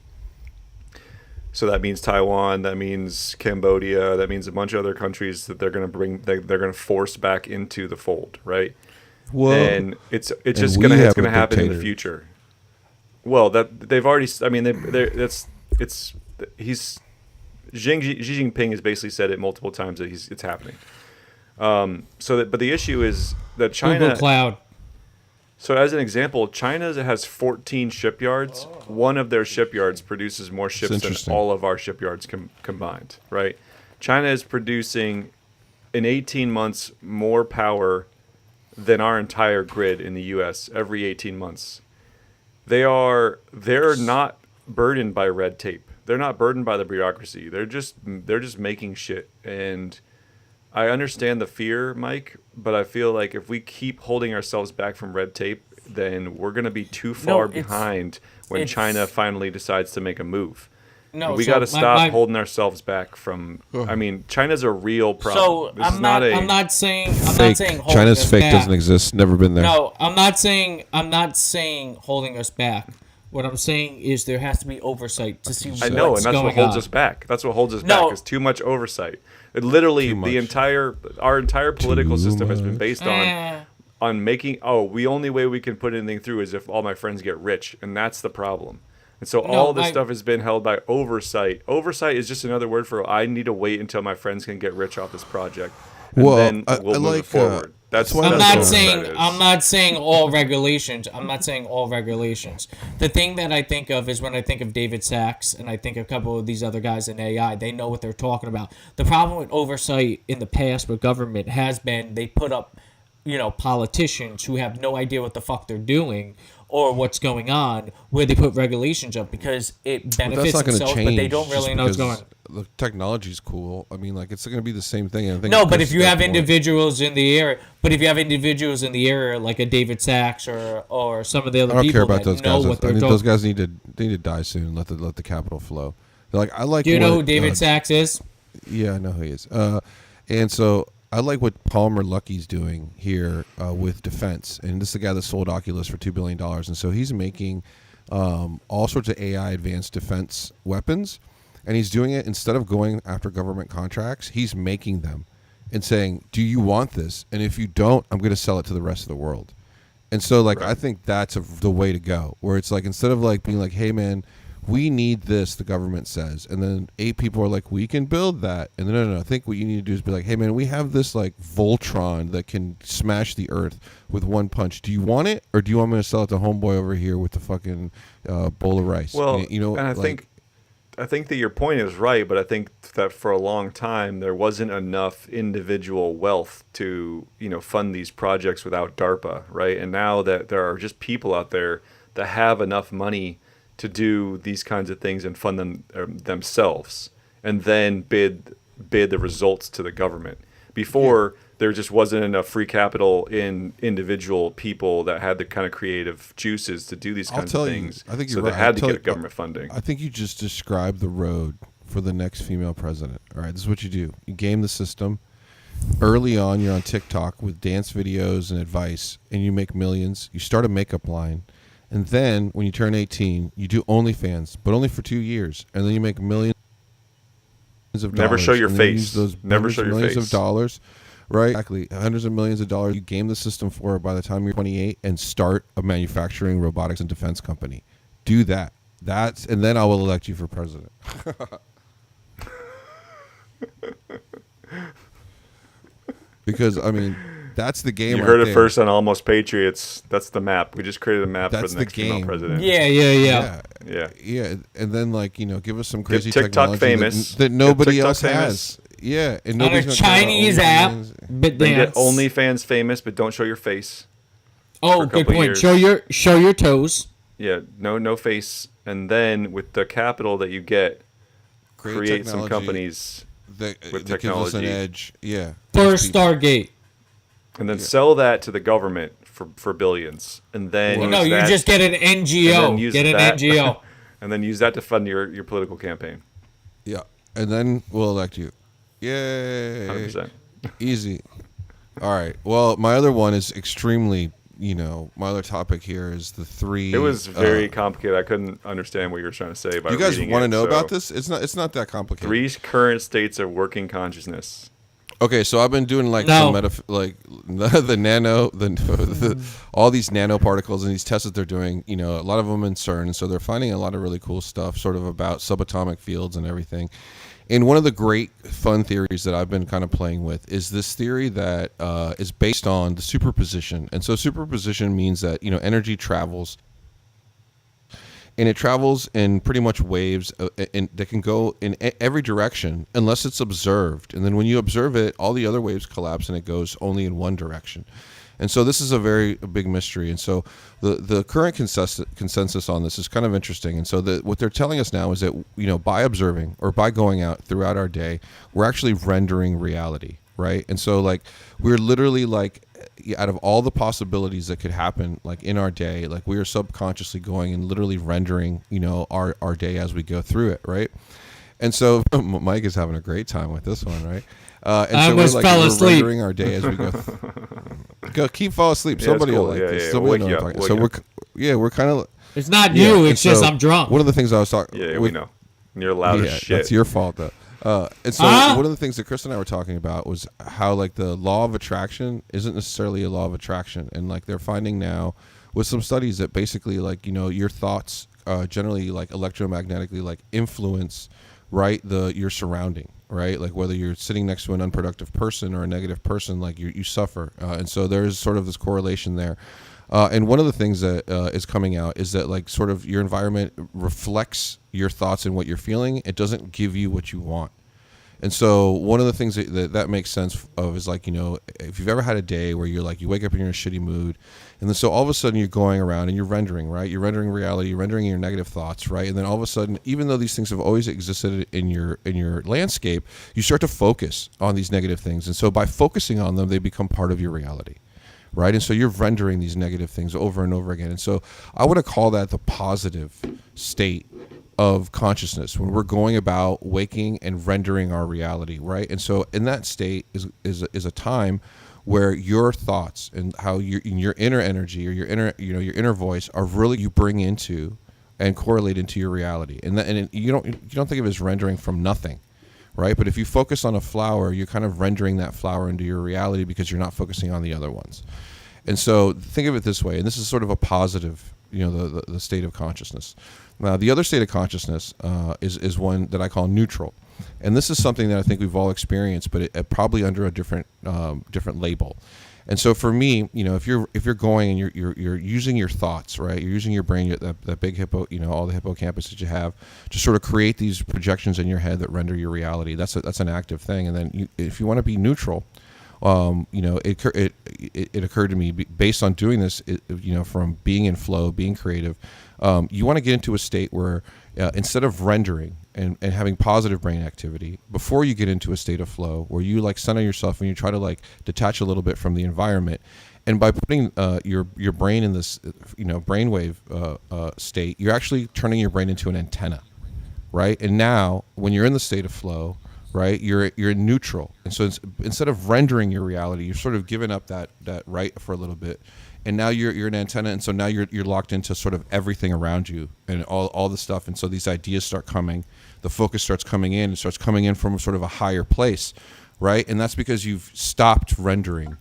So that means Taiwan, that means Cambodia, that means a bunch of other countries that they're going to they're going to force back into the fold, right? Well, and it's just going to happen in the future. Well, that they've already. I mean, he's Xi Jinping has basically said it multiple times that it's happening. But the issue is that China. Google Cloud. So as an example, China has 14 shipyards. One of their shipyards produces more ships than all of our shipyards combined, right? China is producing in 18 months more power than our entire grid in the U.S. every 18 months. They're not burdened by red tape. They're not burdened by the bureaucracy. They're just making shit. And I understand the fear, Mike, but I feel like if we keep holding ourselves back from red tape, then we're going to be too far behind when China finally decides to make a move. No, we got to stop holding ourselves back from. I mean, China's a real problem. So I'm not saying China's fake back. Doesn't exist. Never been there. No, I'm not saying holding us back. What I'm saying is there has to be oversight to see what's going on. I know, and that's what holds us back. That's what holds us back is too much oversight. It literally, our entire political system has been based on making. The only way we can put anything through is if all my friends get rich, and that's the problem. And so all this stuff has been held by oversight. Oversight is just another word for I need to wait until my friends can get rich off this project, and then we'll move it forward. That's why I'm not saying all regulations. I'm not saying all regulations. The thing that I think of is when I think of David Sachs and I think of a couple of these other guys in AI, they know what they're talking about. The problem with oversight in the past with government has been they put up, politicians who have no idea what the fuck they're doing or what's going on, where they put regulations up because it benefits themselves, but they don't really know what's going on. The technology's cool. I mean, it's going to be the same thing. But if you have individuals in the area, like a David Sachs or some of the other people that know what they're doing. Those guys need to die soon. Let the capital flow. They're like, I like. Do you know who David Sachs is? Yeah, I know who he is. And so I like what Palmer Luckey's doing here with defense. And this is the guy that sold Oculus for $2 billion. And so he's making all sorts of AI advanced defense weapons. And he's doing it instead of going after government contracts, he's making them and saying, do you want this? And if you don't, I'm going to sell it to the rest of the world. And so, I think that's the way to go, where it's instead of being like, hey, man, we need this, the government says. And then 8 people are like, we can build that. And then, no. I think what you need to do is be like, hey, man, we have this Voltron that can smash the earth with one punch. Do you want it? Or do you want me to sell it to homeboy over here with the fucking bowl of rice? Well, and I think that your point is right, but I think that for a long time there wasn't enough individual wealth to, fund these projects without DARPA, right? And now that there are just people out there that have enough money to do these kinds of things and fund them themselves, and then bid the results to the government. Before, there just wasn't enough free capital in individual people that had the kind of creative juices to do these kinds of things. I think so they had to get government funding. I think you just described the road for the next female president. All right, this is what you do. You game the system. Early on, you're on TikTok with dance videos and advice, and you make millions. You start a makeup line. And then, when you turn 18, you do OnlyFans, but only for 2 years. And then you make millions of dollars. Never show your face. Never show your face. Millions of dollars. Right, exactly. Hundreds of millions of dollars. You game the system for it by the time you're 28 and start a manufacturing, robotics, and defense company. Do that. And then I will elect you for president. Because, that's the game. You heard it first on Almost Patriots. That's the map. We just created a map for the next female president. Yeah. And then, give us some crazy TikTok technology famous that nobody else has. Yeah, and nobody's on a Chinese app, but then get OnlyFans famous, but don't show your face. Oh, good point. Show your toes. Yeah, no face, and then with the capital that you get, create some companies with technology. Gives us an edge. Yeah. For Stargate. And then sell that to the government for billions, and then no, you just get an NGO. Get an NGO, and then use that to fund your political campaign. Yeah, and then we'll elect you. Yay! 100%. Easy. All right. Well, my other one is extremely. My other topic here is the three. It was very complicated. I couldn't understand what you were trying to say. By you guys want to know so about this? It's not that complicated. 3 current states of working consciousness. Okay, so I've been doing the nano, all these nanoparticles and these tests that they're doing. A lot of them in CERN, and so they're finding a lot of really cool stuff, sort of about subatomic fields and everything. And one of the great fun theories that I've been kind of playing with is this theory that is based on the superposition. And so superposition means that, energy travels. And it travels in pretty much waves that can go in every direction unless it's observed. And then when you observe it, all the other waves collapse and it goes only in one direction. And so this is a big mystery. And so the current consensus on this is kind of interesting. And so what they're telling us now is that, by observing or by going out throughout our day, we're actually rendering reality, right? And so we're literally out of all the possibilities that could happen in our day, we are subconsciously going and literally rendering, our day as we go through it, right? And so Mike is having a great time with this one, right? And I so almost fell asleep. Rendering our day as we go. Keep fall asleep. Somebody will like this. Somebody will like it. So we're kind of. It's not you. It's just I'm drunk. One of the things I was talking. Yeah, we know. You're loud as shit. That's your fault, though. And so one of the things that Chris and I were talking about was how the law of attraction isn't necessarily a law of attraction, and they're finding now with some studies that basically your thoughts generally electromagnetically influence your surrounding. Right, whether you're sitting next to an unproductive person or a negative person, you suffer, and so there's sort of this correlation there. And one of the things that is coming out is that sort of your environment reflects your thoughts and what you're feeling. It doesn't give you what you want. And so one of the things that makes sense of is if you've ever had a day where you're you wake up and you're in a shitty mood, and then so all of a sudden you're going around and you're rendering, right? You're rendering reality, you're rendering your negative thoughts, right? And then all of a sudden, even though these things have always existed in your landscape, you start to focus on these negative things. And so by focusing on them, they become part of your reality. Right. And so you're rendering these negative things over and over again. And so I want to call that the positive state of consciousness when we're going about waking and rendering our reality. Right. And so in that state is a time where your thoughts and how your inner energy or your inner voice are really you bring into and correlate into your reality. And you don't think of it as rendering from nothing. Right. But if you focus on a flower, you're kind of rendering that flower into your reality because you're not focusing on the other ones. And so think of it this way. And this is sort of a positive, the state of consciousness. Now, the other state of consciousness is one that I call neutral. And this is something that I think we've all experienced, but it probably under a different label. And so for me, if you're going and you're using your thoughts, right? You're using your brain, that big hippo, all the hippocampus that you have, to sort of create these projections in your head that render your reality. That's an active thing. And then if you want to be neutral, it occurred to me based on doing this, from being in flow, being creative, you want to get into a state where instead of rendering and having positive brain activity, before you get into a state of flow where you center yourself and you try to detach a little bit from the environment, and by putting your brain in this brainwave state, you're actually turning your brain into an antenna, right? And now when you're in the state of flow, right, you're neutral, and so instead of rendering your reality, you're sort of giving up that right for a little bit. And now you're an antenna, and so now you're locked into sort of everything around you and all the stuff. And so these ideas start coming, the focus starts coming in, it starts coming in from sort of a higher place, right? And that's because you've stopped rendering,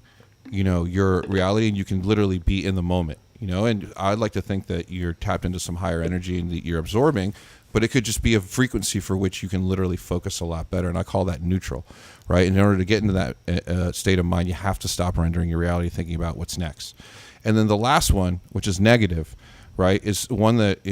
your reality, and you can literally be in the moment, And I'd like to think that you're tapped into some higher energy and that you're absorbing, but it could just be a frequency for which you can literally focus a lot better. And I call that neutral, right? And in order to get into that state of mind, you have to stop rendering your reality, thinking about what's next. And then the last one, which is negative, right, is one that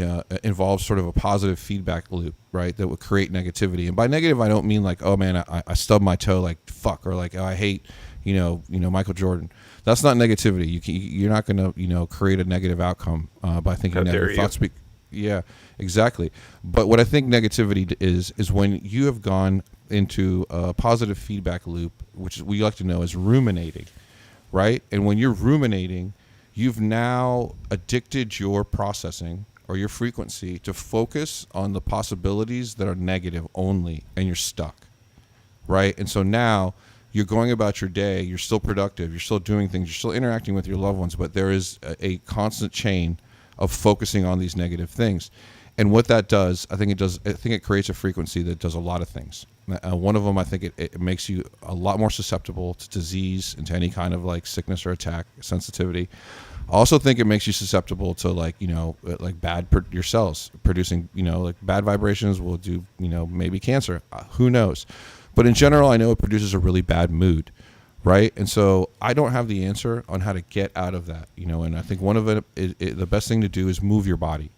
involves sort of a positive feedback loop, right, that would create negativity. And by negative, I don't mean oh man, I stubbed my toe, fuck, or oh, I hate, Michael Jordan. That's not negativity. You're not going to, create a negative outcome by thinking negative thoughts. Yeah, exactly. But what I think negativity is when you have gone into a positive feedback loop, which we like to know as ruminating, right? And when you're ruminating, you've now addicted your processing or your frequency to focus on the possibilities that are negative only, and you're stuck, right? And so now you're going about your day, you're still productive, you're still doing things, you're still interacting with your loved ones, but there is a constant chain of focusing on these negative things. And what that does, I think it creates a frequency that does a lot of things. One of them, I think it makes you a lot more susceptible to disease and to any kind of like sickness or attack sensitivity. I also think it makes you susceptible to your cells producing, like bad vibrations will do, maybe cancer. Who knows? But in general, I know it produces a really bad mood, right? And so I don't have the answer on how to get out of that, and I think one of it, the best thing to do is move your body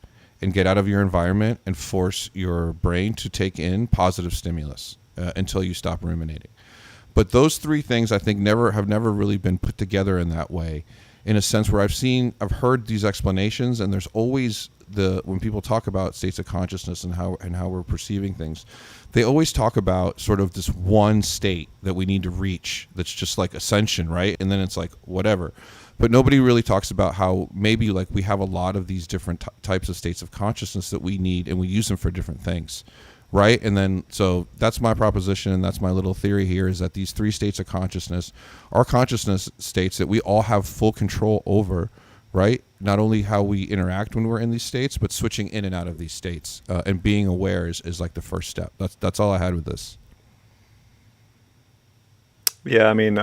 and get out of your environment and force your brain to take in positive stimulus until you stop ruminating. But those three things I think have never really been put together in that way, in a sense where I've heard these explanations, and there's always when people talk about states of consciousness and how we're perceiving things, they always talk about sort of this one state that we need to reach that's just like ascension, right? And then it's like whatever. But nobody really talks about how maybe like we have a lot of these different types of states of consciousness that we need, and we use them for different things, right? And then so that's my proposition, and that's my little theory here, is that these three states of consciousness are consciousness states that we all have full control over, right? Not only how we interact when we're in these states, but switching in and out of these states, and being aware is like the first step. That's all I had with this. Yeah, I mean,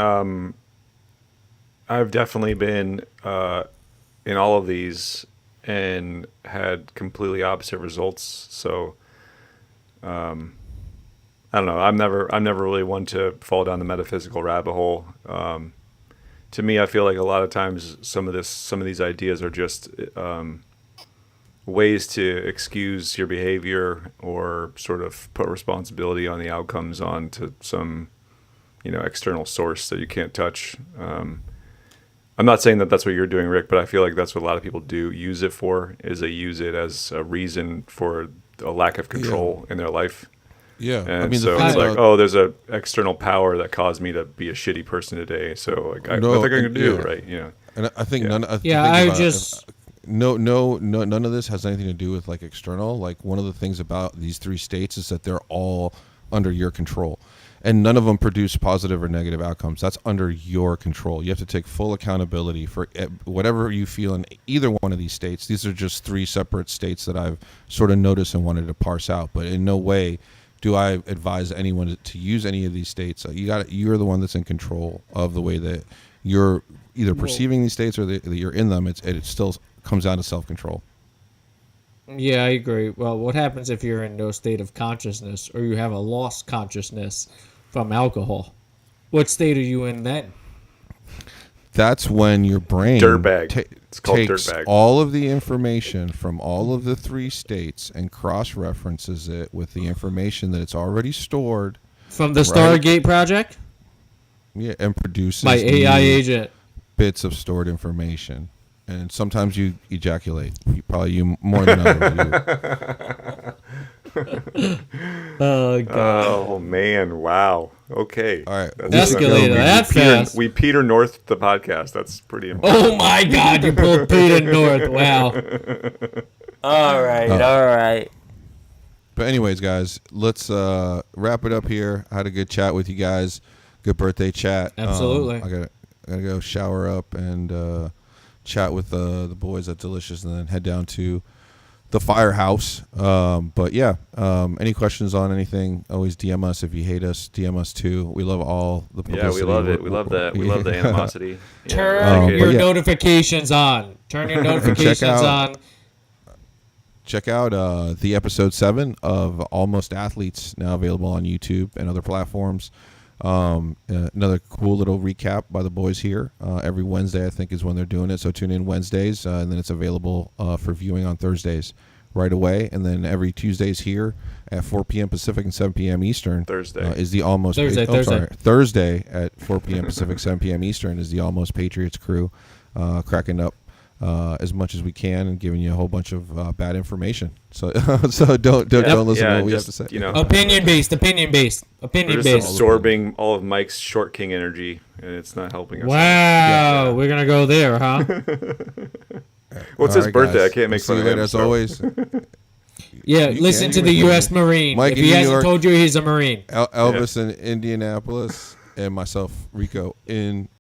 I've definitely been in all of these and had completely opposite results. So I don't know. I'm never really one to fall down the metaphysical rabbit hole. To me, I feel like a lot of times some of these ideas are just ways to excuse your behavior or sort of put responsibility on the outcomes onto some external source that you can't touch. I'm not saying that that's what you're doing, Rick, but I feel like that's what a lot of people do use it for, is they use it as a reason for a lack of control in their life. Yeah. And I mean, so it's like, there's an external power that caused me to be a shitty person today. So like, what are they going to do, right? And I think none of this has anything to do with like external. Like one of the things about these three states is that they're all under your control. And none of them produce positive or negative outcomes. That's under your control. You have to take full accountability for whatever you feel in either one of these states. These are just three separate states that I've sort of noticed and wanted to parse out. But in no way do I advise anyone to use any of these states. You're the one that's in control of the way that you're either perceiving these states or that you're in them. It still comes down to self-control. Yeah, I agree. Well, what happens if you're in no state of consciousness, or you have a lost consciousness from alcohol? What state are you in then? That's when your brain it's called takes dirtbag. All of the information from all of the three states and cross-references it with the information that it's already stored. From the Stargate project? Yeah, and produces my AI agent bits of stored information. And sometimes you ejaculate. You more than others. Oh, God. Oh, man. Wow. Okay. All right. Escalated that fast. We Peter North the podcast. That's pretty important. Oh, my God. You pulled Peter North. Wow. All right. But anyways, guys, let's wrap it up here. I had a good chat with you guys. Good birthday chat. Absolutely. I gotta go shower up and chat with the boys at Delicious, and then head down to the firehouse. But yeah, any questions on anything, always DM us. If you hate us, DM us too. We love all the publicity. Yeah, we love it. We love that. We love the animosity. Turn your notifications on. Turn your notifications on. Check out the episode 7 of Almost Athletes, now available on YouTube and other platforms. Another cool little recap by the boys here. Every Wednesday, I think, is when they're doing it. So tune in Wednesdays, and then it's available for viewing on Thursdays right away. And then every Tuesdays here at 4 p.m. Pacific and 7 p.m. Eastern. Thursday is the Almost Thursday at 4 p.m. Pacific, 7 p.m. Eastern is the Almost Patriots crew cracking up as much as we can and giving you a whole bunch of bad information. So so don't listen to what we have to say. Opinion based. We're just absorbing all of Mike's short king energy, and it's not helping us. Wow, we're gonna go there, huh? What's his birthday? Guys. I can't make fun of him. As always. Yeah, listen to the U.S. Marine. Mike if he hasn't told you, he's a Marine. Elvis in Indianapolis, and myself, Rico, in